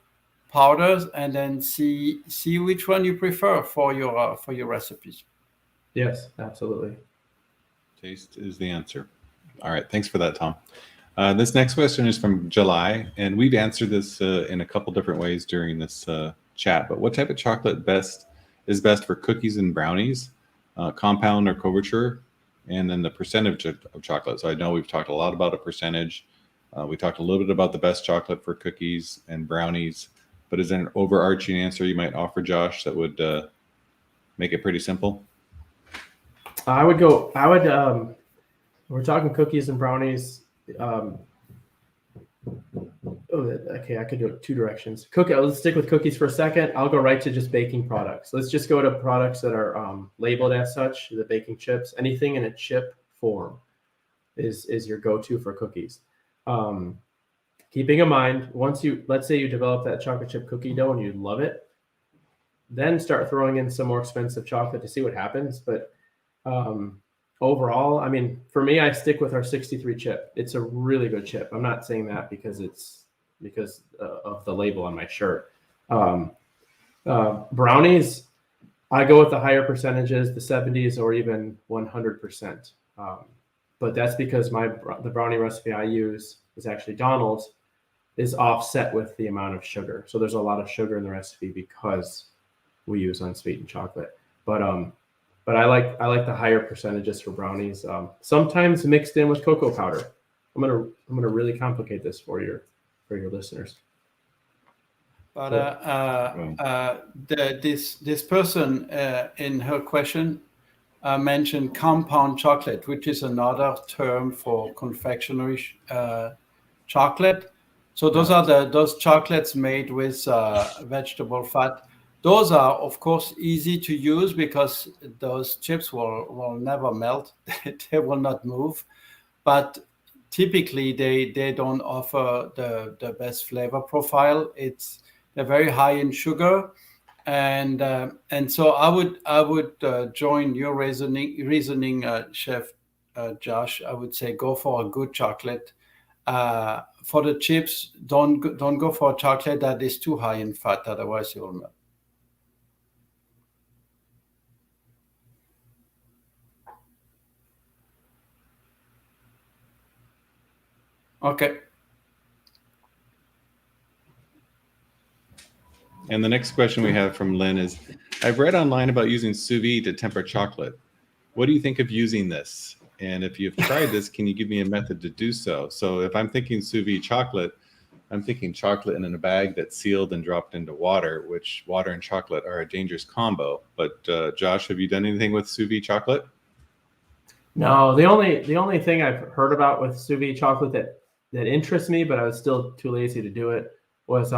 S2: powders and then see which one you prefer for your recipes.
S3: Yes, absolutely.
S1: Taste is the answer. All right, thanks for that, Tom. This next question is from July, and we've answered this in a couple different ways during this chat. But what type of chocolate is best for cookies and brownies, compound or couverture, and then the percentage of chocolate? So I know we've talked a lot about a percentage. We talked a little bit about the best chocolate for cookies and brownies. But is there an overarching answer you might offer, Josh, that would make it pretty simple?
S3: We're talking cookies and brownies. Okay, I could do it two directions. Let's stick with cookies for a second. I'll go right to just baking products. Let's just go to products that are labeled as such, the baking chips. Anything in a chip form is your go-to for cookies. Keeping in mind, let's say you develop that chocolate chip cookie dough and you love it, then start throwing in some more expensive chocolate to see what happens. But overall, I mean, for me, I stick with our 63 chip. It's a really good chip. I'm not saying that because of the label on my shirt. Brownies, I go with the higher percentages, the 70s or even 100%. But that's because the brownie recipe I use is actually Donald's, is offset with the amount of sugar. So there's a lot of sugar in the recipe because we use unsweetened chocolate. But I like the higher percentages for brownies. Sometimes mixed in with cocoa powder. I'm gonna really complicate this for your listeners.
S2: But this person in her question mentioned compound chocolate, which is another term for confectionery chocolate. So those are those chocolates made with vegetable fat. Those are, of course, easy to use because those chips will never melt. They will not move. But typically, they don't offer the best flavor profile. They're very high in sugar. And so I would join your reasoning, Chef Josh. I would say go for a good chocolate. For the chips, don't go for a chocolate that is too high in fat. Otherwise, you will melt. Okay.
S1: And the next question we have from Lynn is, I've read online about using sous vide to temper chocolate. What do you think of using this? And if you've tried this, can you give me a method to do so? So if I'm thinking sous vide chocolate, I'm thinking chocolate in a bag that's sealed and dropped into water, which water and chocolate are a dangerous combo. But Josh, have you done anything with sous vide chocolate?
S3: No, the only thing I've heard about with sous vide chocolate that interests me, but I was still too lazy to do it, was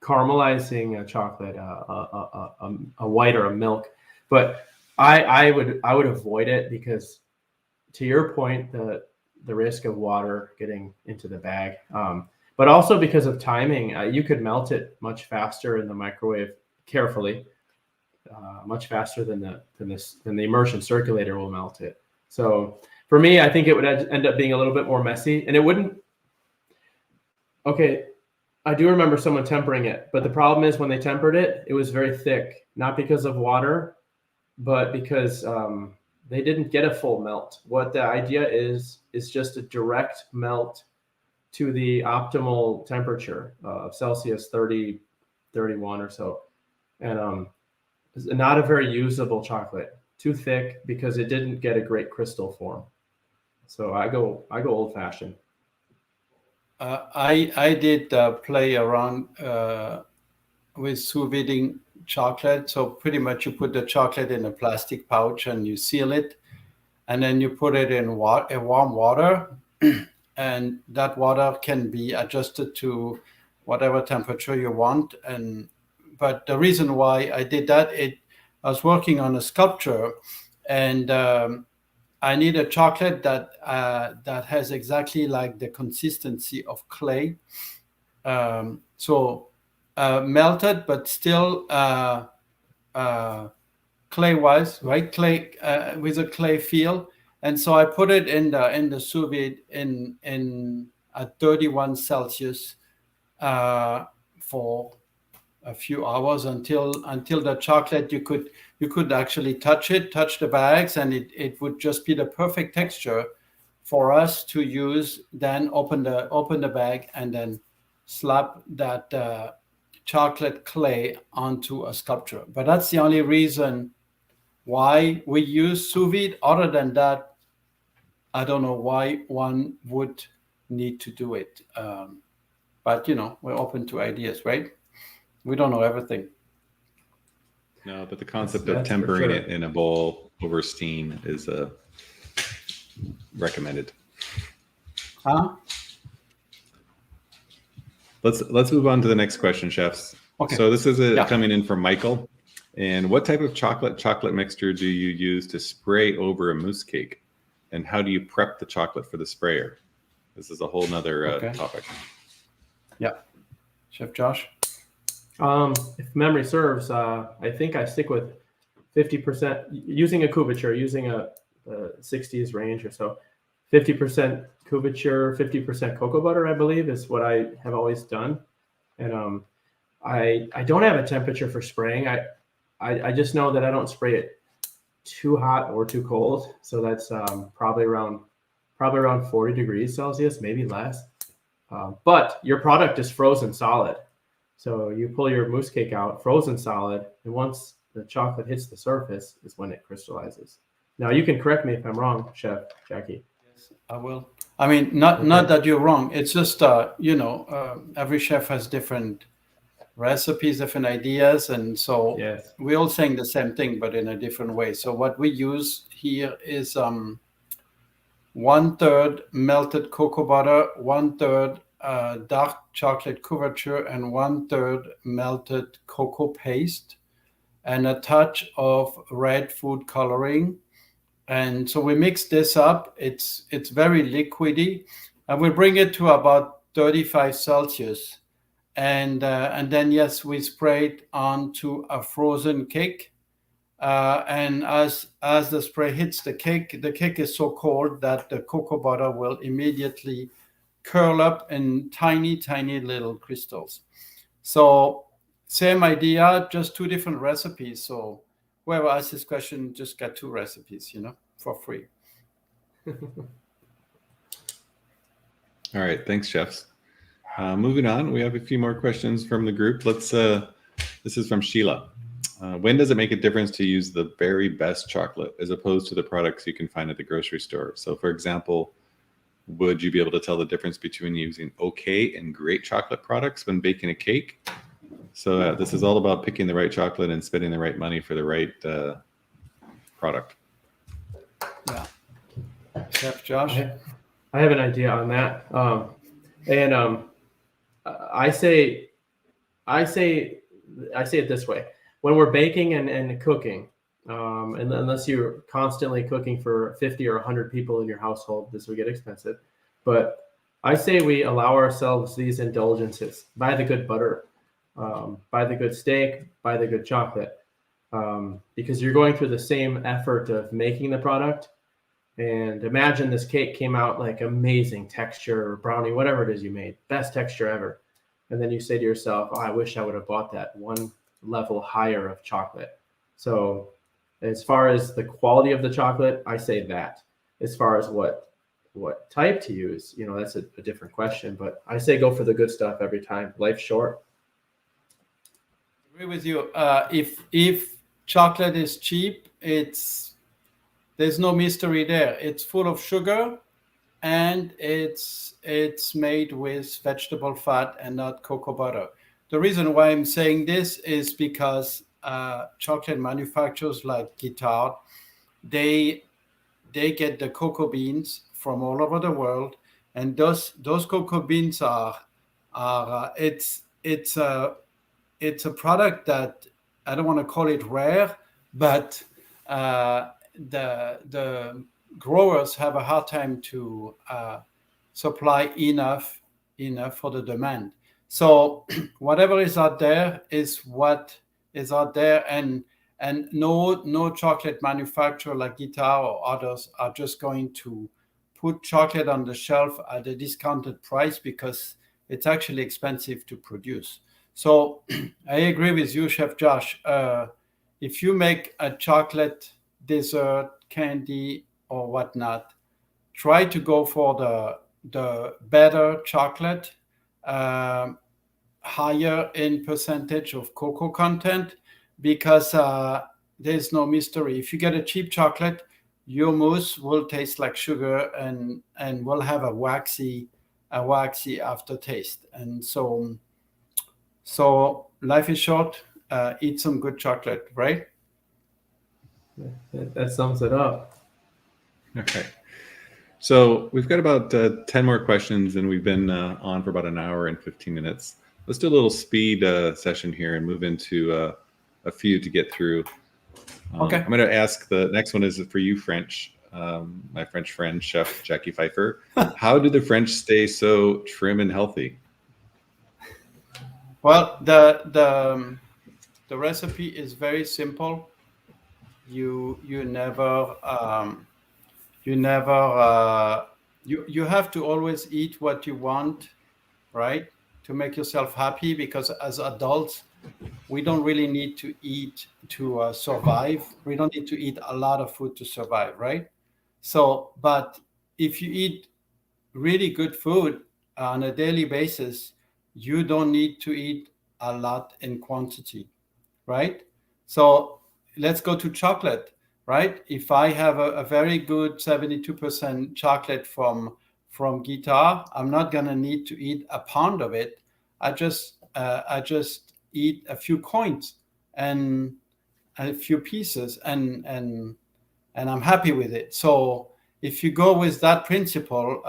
S3: caramelizing a chocolate, a white or a milk. But I would avoid it because to your point, the risk of water getting into the bag, but also because of timing, you could melt it much faster in the microwave carefully, much faster than the immersion circulator will melt it. So for me, I think it would end up being a little bit more messy, and it wouldn't. Okay, I do remember someone tempering it, but the problem is when they tempered it, it was very thick, not because of water, but because they didn't get a full melt. What the idea is just a direct melt to the optimal temperature of Celsius 30, 31 or so. And it's not a very usable chocolate, too thick because it didn't get a great crystal form. So I go old fashioned.
S2: I did play around with sous videing chocolate. So pretty much you put the chocolate in a plastic pouch and you seal it, and then you put it in warm water, and that water can be adjusted to whatever temperature you want. But the reason why I did that, I was working on a sculpture, and I need a chocolate that has exactly like the consistency of clay. So melted, but still clay-wise, right? Clay with a clay feel. And so I put it in the sous vide in at 31 Celsius for a few hours until the chocolate, you could actually touch the bags, and it would just be the perfect texture for us to use. Then open the bag and then slap that chocolate clay onto a sculpture. But that's the only reason why we use sous vide. Other than that, I don't know why one would need to do it. But we're open to ideas, right? We don't know everything.
S1: No, but the concept
S3: That's
S1: of tempering
S3: for sure.
S1: it in a bowl over steam is recommended.
S2: Huh?
S1: Let's move on to the next question, chefs.
S2: Okay.
S1: So this is coming in from Michael. And what type of chocolate mixture do you use to spray over a mousse cake? And how do you prep the chocolate for the sprayer? This is a whole nother topic.
S2: Yeah. Chef Josh?
S3: If memory serves, I think I stick with 50% using a couverture, using a 60s range or so. 50% couverture, 50% cocoa butter, I believe, is what I have always done. And I don't have a temperature for spraying. I just know that I don't spray it too hot or too cold. So that's probably around 40 degrees Celsius, maybe less. But your product is frozen solid. So you pull your mousse cake out, frozen solid, and once the chocolate hits the surface is when it crystallizes. Now you can correct me if I'm wrong, Chef Jacquy.
S2: Yes, I will. I mean, not that you're wrong. It's just every chef has different recipes, different ideas, and so
S3: Yes.
S2: we're all saying the same thing, but in a different way. So what we use here is 1/3 melted cocoa butter, 1/3 dark chocolate couverture, and 1/3 melted cocoa paste, and a touch of red food coloring. And so we mix this up. It's very liquidy, and we bring it to about 35 Celsius. And then, yes, we spray it onto a frozen cake. And as the spray hits the cake is so cold that the cocoa butter will immediately curl up in tiny, tiny little crystals. So same idea, just two different recipes. So whoever asks this question just got two recipes, for free.
S1: All right, thanks, chefs. Moving on, we have a few more questions from the group. This is from Sheila. When does it make a difference to use the very best chocolate as opposed to the products you can find at the grocery store? So for example, would you be able to tell the difference between using okay and great chocolate products when baking a cake? So this is all about picking the right chocolate and spending the right money for the right product.
S2: Yeah. Chef Josh?
S3: I have an idea on that. I say it this way. When we're baking and cooking, And unless you're constantly cooking for 50 or 100 people in your household, this will get expensive. But I say we allow ourselves these indulgences. Buy the good butter, buy the good steak, buy the good chocolate, because you're going through the same effort of making the product. And imagine this cake came out like amazing texture, or brownie, whatever it is you made, best texture ever. And then you say to yourself, oh, I wish I would have bought that one level higher of chocolate. So as far as the quality of the chocolate, I say that. As far as what type to use, that's a different question. But I say go for the good stuff every time. Life's short.
S2: I agree with you. If chocolate is cheap, there's no mystery there. It's full of sugar, and it's made with vegetable fat and not cocoa butter. The reason why I'm saying this is because chocolate manufacturers like Guittard, they get the cocoa beans from all over the world, and those cocoa beans are it's a product that I don't want to call it rare, but the growers have a hard time to supply enough for the demand. So whatever is out there is what is out there, and no chocolate manufacturer like Guittard or others are just going to put chocolate on the shelf at a discounted price because it's actually expensive to produce. So I agree with you, Chef Josh. If you make a chocolate dessert, candy, or whatnot, try to go for the better chocolate, higher in percentage of cocoa content, because there's no mystery. If you get a cheap chocolate, your mousse will taste like sugar and will have a waxy aftertaste. And so life is short. Eat some good chocolate, right?
S3: That sums it up.
S1: Okay. So we've got about 10 more questions, and we've been on for about an hour and 15 minutes. Let's do a little speed session here and move into a few to get through.
S2: Okay.
S1: I'm going to ask, the next one is for you, French, my French friend, Chef Jacquy Pfeiffer. How do the French stay so trim and healthy?
S2: Well, the recipe is very simple. You have to always eat what you want, right, to make yourself happy, because as adults we don't really need to eat to survive. We don't need to eat a lot of food to survive, right? So but if you eat really good food on a daily basis, you don't need to eat a lot in quantity, right? So let's go to chocolate, right? If I have a very good 72% chocolate from Guittard, I'm not gonna need to eat a pound of it. I just eat a few coins and a few pieces, and I'm happy with it. So if you go with that principle,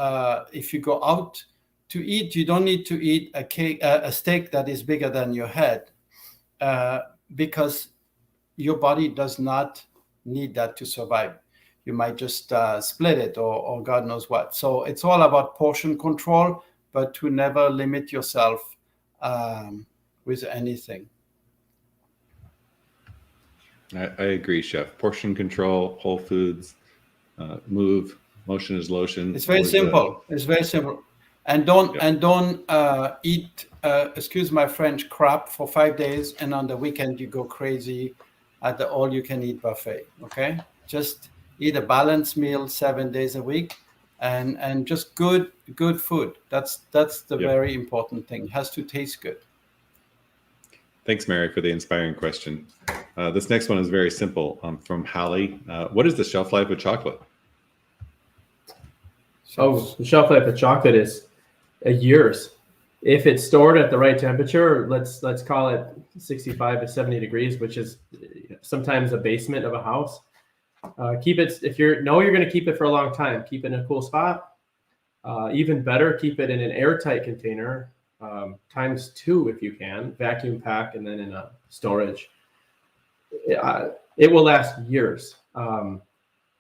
S2: if you go out to eat, you don't need to eat a steak that is bigger than your head, because your body does not need that to survive. You might just split it or God knows what. So it's all about portion control, but to never limit yourself with anything.
S1: I agree, Chef. Portion control, whole foods, motion is lotion.
S2: It's very simple. It's very simple. And don't eat, excuse my French, crap for 5 days, and on the weekend you go crazy at the all-you-can-eat buffet. Okay, just eat a balanced meal 7 days a week, and just good food. That's the very important thing. It has to taste good.
S1: Thanks, Mary, for the inspiring question. This next one is very simple. From Hallie. What is the shelf life of chocolate?
S3: The shelf life of chocolate is years. If it's stored at the right temperature, let's call it 65 to 70 degrees, which is sometimes a basement of a house. Keep it, if you're going to keep it for a long time, keep it in a cool spot. Even better, keep it in an airtight container, times 2 if you can, vacuum pack, and then in a storage. it will last years.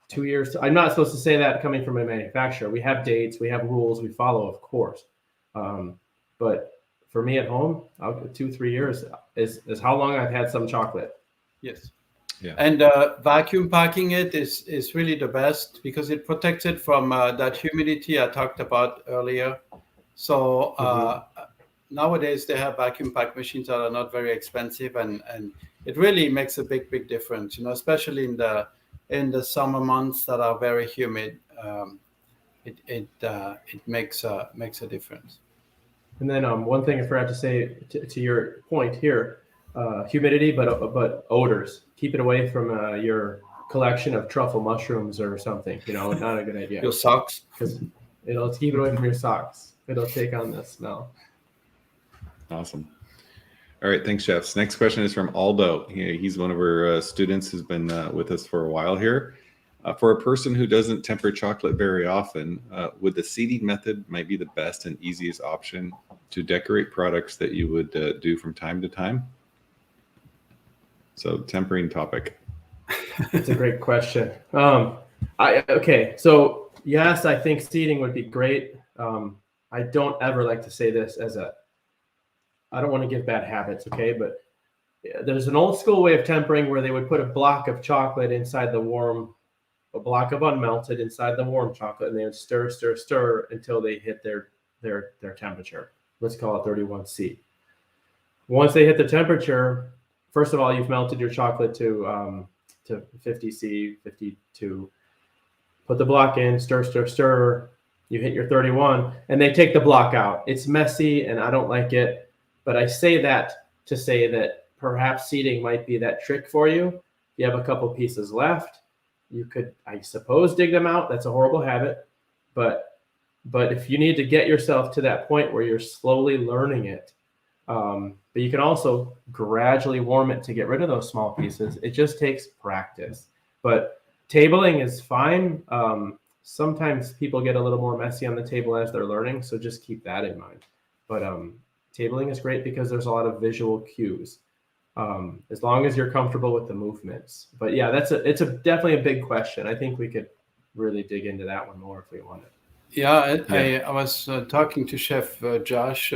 S3: 2 years. I'm not supposed to say that coming from a manufacturer. We have dates, we have rules we follow, of course. But for me at home, 2-3 years is how long I've had some chocolate.
S2: Yes.
S1: Yeah.
S2: And vacuum packing it is really the best because it protects it from that humidity I talked about earlier. So nowadays they have vacuum pack machines that are not very expensive, and it really makes a big difference. Especially in the summer months that are very humid, it makes a difference.
S3: And then one thing I forgot to say to your point here, humidity, but odors. Keep it away from your collection of truffle mushrooms or something. Not a good idea.
S2: Your socks.
S3: Because it'll keep it away from your socks. It'll take on the smell.
S1: Awesome. All right, thanks, chefs. Next question is from Aldo. He's one of our students who's been with us for a while here. For a person who doesn't temper chocolate very often, would the seeding method might be the best and easiest option to decorate products that you would do from time to time? So, tempering topic.
S3: It's a great question. Okay, so yes, I think seeding would be great. I don't ever like to say this I don't want to give bad habits, okay? But there's an old school way of tempering where they would put a block of chocolate inside a block of unmelted inside the warm chocolate, and they would stir until they hit their temperature. Let's call it 31°C. Once they hit the temperature, first of all, you've melted your chocolate to 50°C, 52. Put the block in, stir. You hit your 31, and they take the block out. It's messy, and I don't like it. But I say that to say that perhaps seeding might be that trick for you. If you have a couple pieces left, you could, I suppose, dig them out. That's a horrible habit. But if you need to get yourself to that point where you're slowly learning it, but you can also gradually warm it to get rid of those small pieces. It just takes practice. But tabling is fine. Sometimes people get a little more messy on the table as they're learning, so just keep that in mind. But tabling is great because there's a lot of visual cues, as long as you're comfortable with the movements. But yeah, it's definitely a big question. I think we could really dig into that one more if we wanted.
S2: Yeah, I was talking to Chef Josh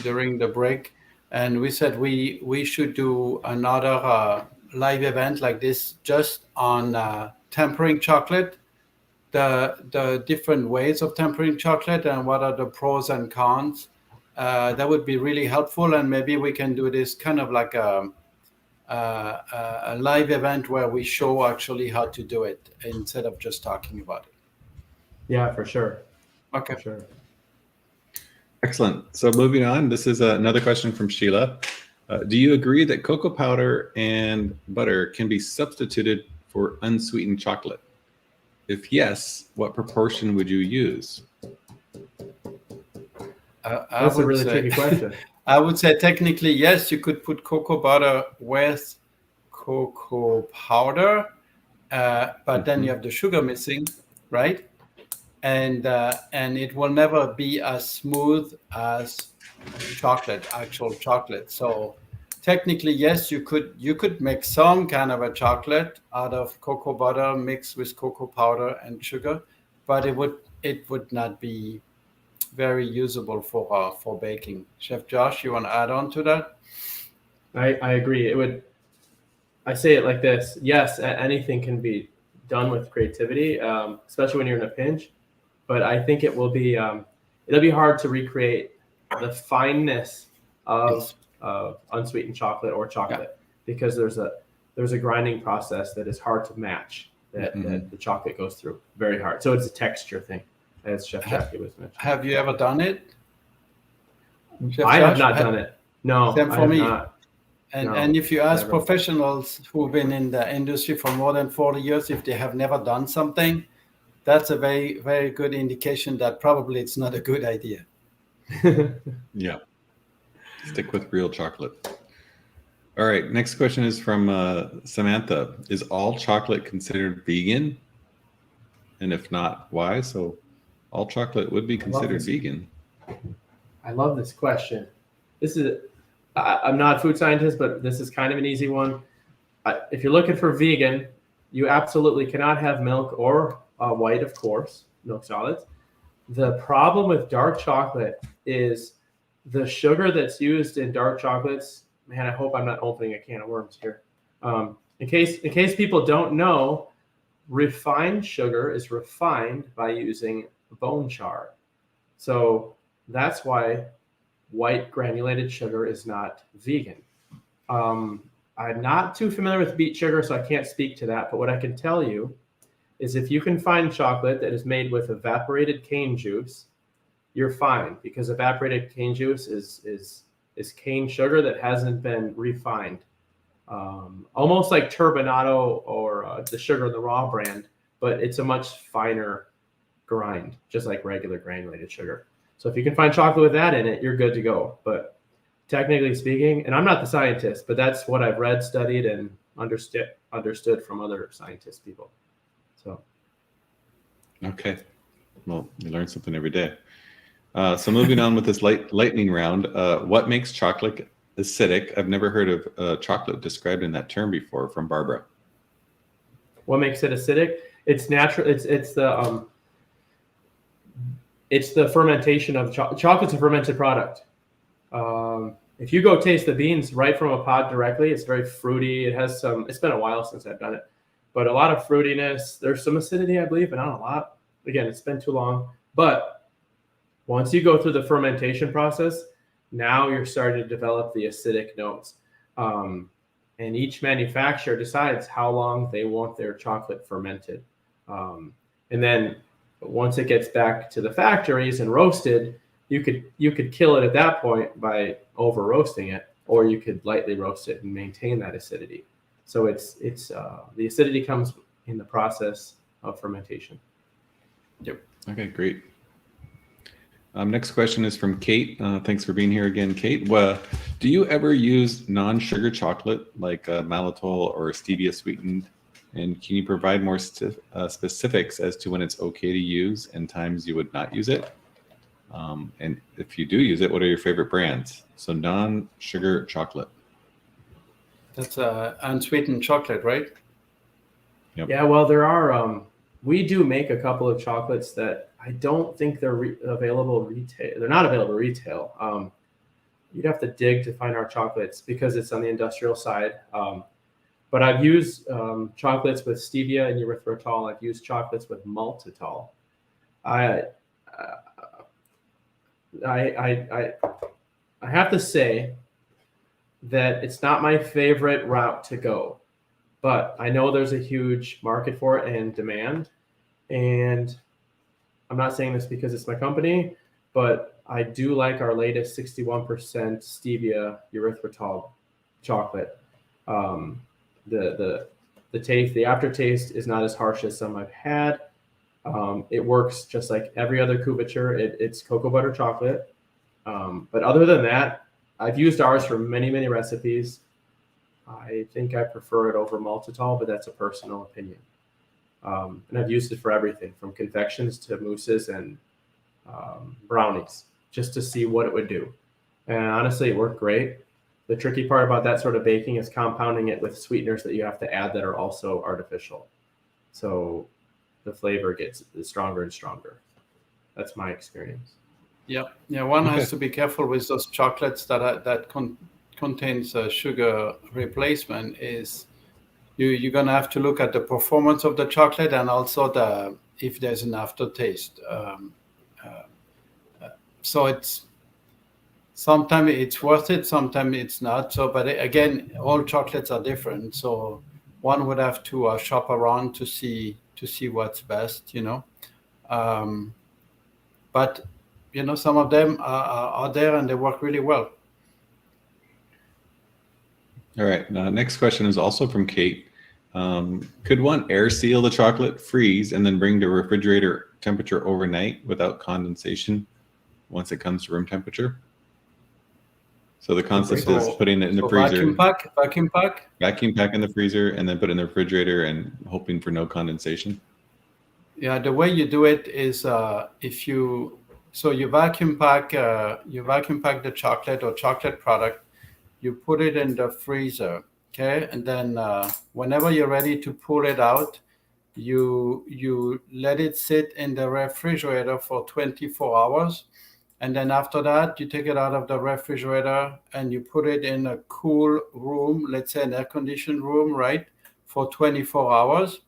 S2: during the break, and we said we should do another live event like this just on tempering chocolate, the different ways of tempering chocolate and what are the pros and cons. That would be really helpful, and maybe we can do this kind of like a live event where we show actually how to do it instead of just talking about it.
S3: Yeah, for sure.
S2: Okay.
S3: For sure.
S1: Excellent. So moving on, this is another question from Sheila. Do you agree that cocoa powder and butter can be substituted for unsweetened chocolate? If yes, what proportion would you use?
S3: That's a really tricky question.
S2: I would say technically, yes, you could put cocoa butter with cocoa powder, but then you have the sugar missing, right? And it will never be as smooth as actual chocolate. So technically, yes, you could make some kind of a chocolate out of cocoa butter mixed with cocoa powder and sugar, but it would not be very usable for baking. Chef Josh, you want to add on to that?
S3: I agree. I say it like this. Yes, anything can be done with creativity, especially when you're in a pinch. But I think it'll be hard to recreate the fineness of unsweetened chocolate or chocolate, because there's a grinding process that is hard to match that the chocolate goes through. Very hard. So it's a texture thing, as Chef Jacquy was mentioning.
S2: Have you ever done it? Chef
S3: I
S2: Josh,
S3: have not done it. No,
S2: same for
S3: I have
S2: me.
S3: not.
S2: And if you ask
S3: never.
S2: Professionals who've been in the industry for more than 40 years, if they have never done something, that's a very, very good indication that probably it's not a good idea.
S1: Yeah. Stick with real chocolate. All right. Next question is from Samantha. Is all chocolate considered vegan? And if not, why? So all chocolate would be considered vegan.
S3: I love this question. This is I'm not a food scientist, but this is kind of an easy one. If you're looking for vegan, you absolutely cannot have milk or white, of course, milk solids. The problem with dark chocolate is the sugar that's used in dark chocolates. Man, I hope I'm not opening a can of worms here. In case people don't know, refined sugar is refined by using bone char. So that's why white granulated sugar is not vegan. I'm not too familiar with beet sugar, so I can't speak to that. But what I can tell you is if you can find chocolate that is made with evaporated cane juice, you're fine, because evaporated cane juice is cane sugar that hasn't been refined. Almost like turbinado or the sugar in the raw brand, but it's a much finer grind, just like regular granulated sugar. So if you can find chocolate with that in it, you're good to go. But technically speaking, and I'm not the scientist, but that's what I've read, studied, and understood from other scientist people. So.
S1: Okay. Well, you learn something every day. So moving on with this lightning round, what makes chocolate acidic? I've never heard of chocolate described in that term before, from Barbara.
S3: What makes it acidic? It's natural. It's the fermentation of chocolate's a fermented product. If you go taste the beans right from a pod directly, it's very fruity. It has some. It's been a while since I've done it, but a lot of fruitiness. There's some acidity, I believe, but not a lot. Again, it's been too long. But once you go through the fermentation process, now you're starting to develop the acidic notes. And each manufacturer decides how long they want their chocolate fermented. And then once it gets back to the factories and roasted, you could kill it at that point by over roasting it, or you could lightly roast it and maintain that acidity. So it's the acidity comes in the process of fermentation.
S1: Yep. Okay, great. Next question is from Kate. Thanks for being here again, Kate. Do you ever use non-sugar chocolate like maltitol or stevia sweetened? And can you provide more specifics as to when it's okay to use and times you would not use it? And if you do use it, what are your favorite brands? So non-sugar chocolate.
S2: That's unsweetened chocolate, right?
S1: Yep.
S3: Yeah, well, there are. We do make a couple of chocolates that I don't think they're available retail. They're not available retail. You'd have to dig to find our chocolates because it's on the industrial side. But I've used chocolates with stevia and erythritol. I've used chocolates with maltitol. I have to say that it's not my favorite route to go, but I know there's a huge market for it and demand. And I'm not saying this because it's my company, but I do like our latest 61% stevia erythritol chocolate. The taste, the aftertaste is not as harsh as some I've had. It works just like every other couverture. It's cocoa butter chocolate. But other than that, I've used ours for many, many recipes. I think I prefer it over maltitol, but that's a personal opinion. And I've used it for everything from confections to mousses and brownies just to see what it would do. And honestly, it worked great. The tricky part about that sort of baking is compounding it with sweeteners that you have to add that are also artificial. So the flavor gets stronger and stronger. That's my experience.
S2: Yeah. One has to be careful with those chocolates that contains sugar replacement. Is you're gonna have to look at the performance of the chocolate and also if there's an aftertaste. So sometimes it's worth it, sometimes it's not. So, but again, all chocolates are different. So one would have to shop around to see what's best, But some of them are there and they work really well.
S1: All right. Next question is also from Kate. Could one air seal the chocolate, freeze, and then bring to refrigerator temperature overnight without condensation once it comes to room temperature? So the concept is putting it in the freezer.
S2: Vacuum pack
S1: in the freezer, and then put it in the refrigerator and hoping for no condensation.
S2: Yeah, the way you do it is you vacuum pack the chocolate or chocolate product, you put it in the freezer, okay? And then whenever you're ready to pull it out, you let it sit in the refrigerator for 24 hours. And then after that, you take it out of the refrigerator and you put it in a cool room, let's say an air-conditioned room, right, for 24 hours.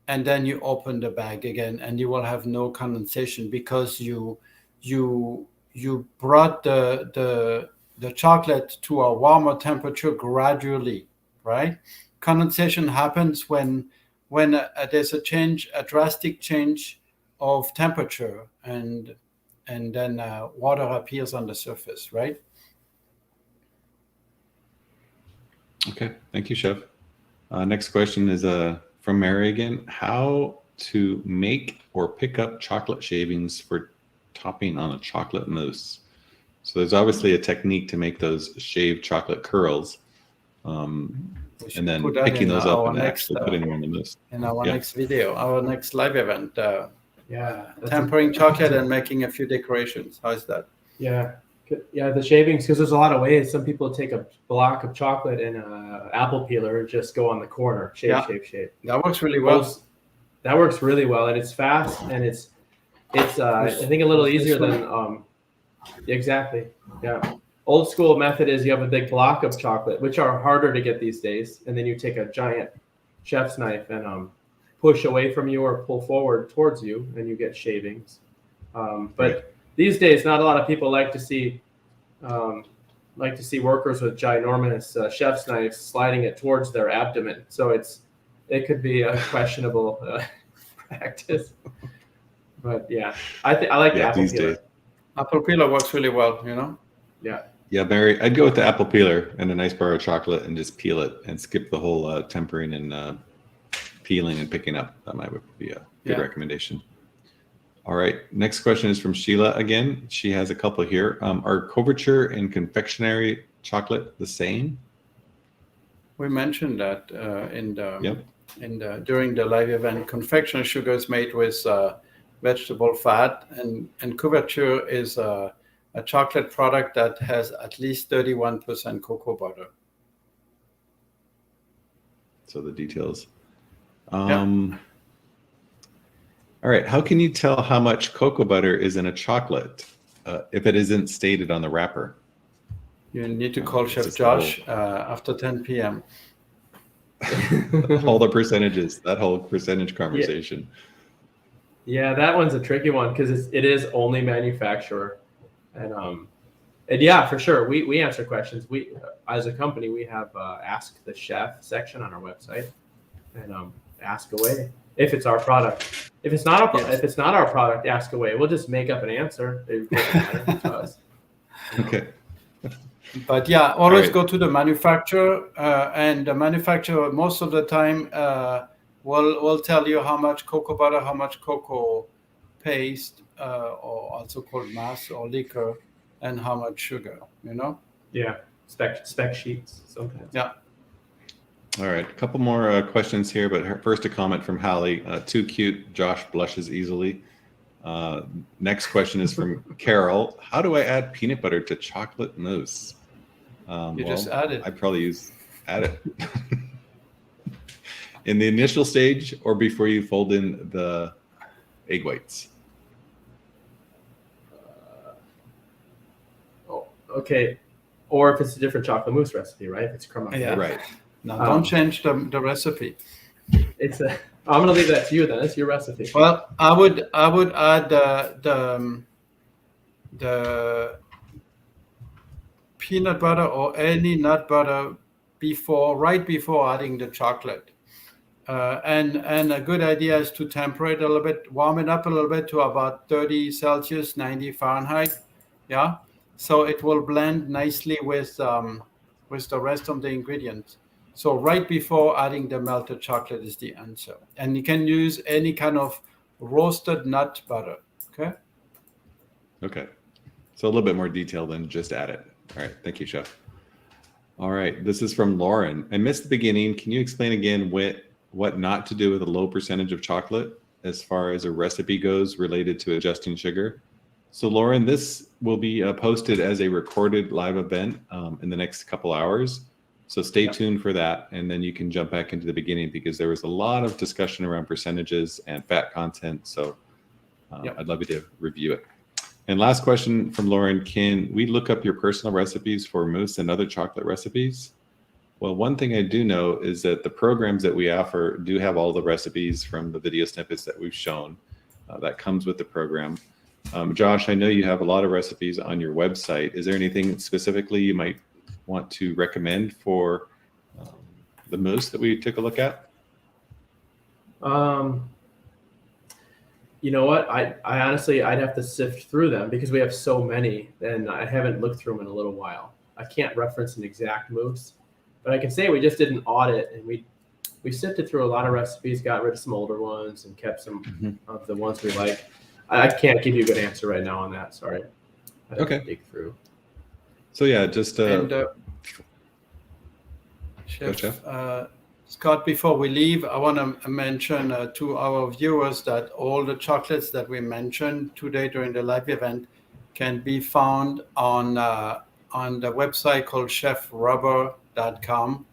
S2: And then you open the bag again, and you will have no condensation because you brought the chocolate to a warmer temperature gradually, right? Condensation happens when there's a drastic change of temperature, and then water appears on the surface, right?
S1: Okay, thank you, Chef. Next question is from Mary again. How to make or pick up chocolate shavings for topping on a chocolate mousse? So there's obviously a technique to make those shaved chocolate curls, and then picking those up and actually putting them on the mousse.
S2: In our next video, our next live event.
S3: Tempering
S2: chocolate and making a few decorations. How's that?
S3: Yeah, the shavings, because there's a lot of ways. Some people take a block of chocolate and an apple peeler and just go on the corner, shave.
S2: That works really well.
S3: That works really well, and it's fast, and it's I think a little easier than exactly. Yeah. Old school method is you have a big block of chocolate, which are harder to get these days, and then you take a giant chef's knife and push away from you or pull forward towards you, and you get shavings. But these days, not a lot of people like to see workers with ginormous chef's knives sliding it towards their abdomen. So it could be a questionable practice. But yeah, I like the apple peeler.
S2: Apple peeler works really well, you know.
S1: Yeah, Barry, I'd go with the apple peeler and a nice bar of chocolate and just peel it and skip the whole tempering and peeling and picking up. That might be a good recommendation. All right, next question is from Sheila again. She has a couple here. Are couverture and confectionery chocolate the same?
S2: We mentioned that during the live event. Confectionery sugar is made with vegetable fat, and couverture is a chocolate product that has at least 31% cocoa butter.
S1: So the details. All right. How can you tell how much cocoa butter is in a chocolate if it isn't stated on the wrapper?
S2: You need to call Chef Josh after 10 p.m.
S1: All the percentages, that whole percentage conversation.
S3: Yeah, that one's a tricky one because it is only manufacturer. And yeah, for sure. We answer questions. We, as a company, we have Ask the Chef section on our website, and ask away if it's our product. If it's not our product, ask away. We'll just make up an answer. It doesn't matter to us.
S1: Okay.
S2: But yeah, always go to the manufacturer, and the manufacturer most of the time will tell you how much cocoa butter, how much cocoa paste, or also called mass or liquor, and how much sugar. You know.
S3: Yeah, spec sheets sometimes.
S2: Yeah.
S1: All right, a couple more questions here, but first a comment from Hallie. Too cute, Josh blushes easily. Next question is from Carol. How do I add peanut butter to chocolate mousse?
S2: Just add it.
S1: I'd probably add it. In the initial stage or before you fold in the egg whites?
S3: Okay. Or if it's a different chocolate mousse recipe, right? If it's crema.
S2: Yeah.
S1: Right.
S2: No, don't change the recipe.
S3: I'm going to leave that to you then. It's your recipe.
S2: Well, I would add the peanut butter or any nut butter right before adding the chocolate. And a good idea is to temper it a little bit, warm it up a little bit to about 30 Celsius, 90 Fahrenheit. Yeah. So it will blend nicely with the rest of the ingredients. So right before adding the melted chocolate is the answer. And you can use any kind of roasted nut butter. Okay.
S1: Okay. So a little bit more detail than just add it. All right. Thank you, Chef. All right. This is from Lauren. I missed the beginning. Can you explain again what not to do with a low percentage of chocolate as far as a recipe goes related to adjusting sugar? So Lauren, this will be posted as a recorded live event in the next couple hours. So stay tuned for that. And then you can jump back into the beginning because there was a lot of discussion around percentages and fat content. So I'd love you to review it. And last question from Lauren, can we look up your personal recipes for mousse and other chocolate recipes? Well, one thing I do know is that the programs that we offer do have all the recipes from the video snippets that we've shown. That comes with the program. Josh, I know you have a lot of recipes on your website. Is there anything specifically you might want to recommend for the mousse that we took a look at?
S3: You know what? I honestly, I'd have to sift through them because we have so many, and I haven't looked through them in a little while. I can't reference an exact mousse, but I can say we just did an audit, and we sifted through a lot of recipes, got rid of some older ones, and kept some of the ones we like. I can't give you a good answer right now on that. Sorry. I'd have to dig through.
S1: So yeah, just
S2: Chef Scott, before we leave, I want to mention to our viewers that all the chocolates that we mentioned today during the live event can be found on the website called chefrubber.com,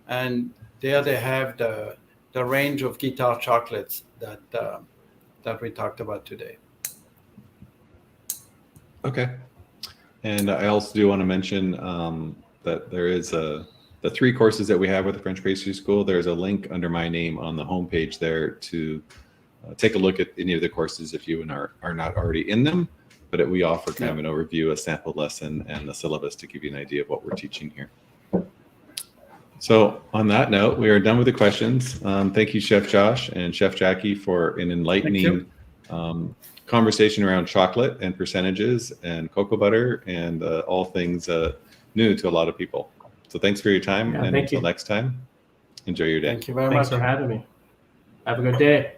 S2: and there they have the range of guitar chocolates that we talked about today.
S1: Okay. And I also do want to mention that there is the 3 courses that we have with the French Pastry School. There's a link under my name on the homepage there to take a look at any of the courses if you are not already in them. But we offer kind of an overview, a sample lesson, and the syllabus to give you an idea of what we're teaching here. So on that note, we are done with the questions. Thank you, Chef Josh and Chef Jacquy, for an enlightening conversation around chocolate and percentages and cocoa butter and all things new to a lot of people. So thanks for your time, and until next time, enjoy your day.
S2: Thank you very much.
S3: Thanks for having me. Have a good day.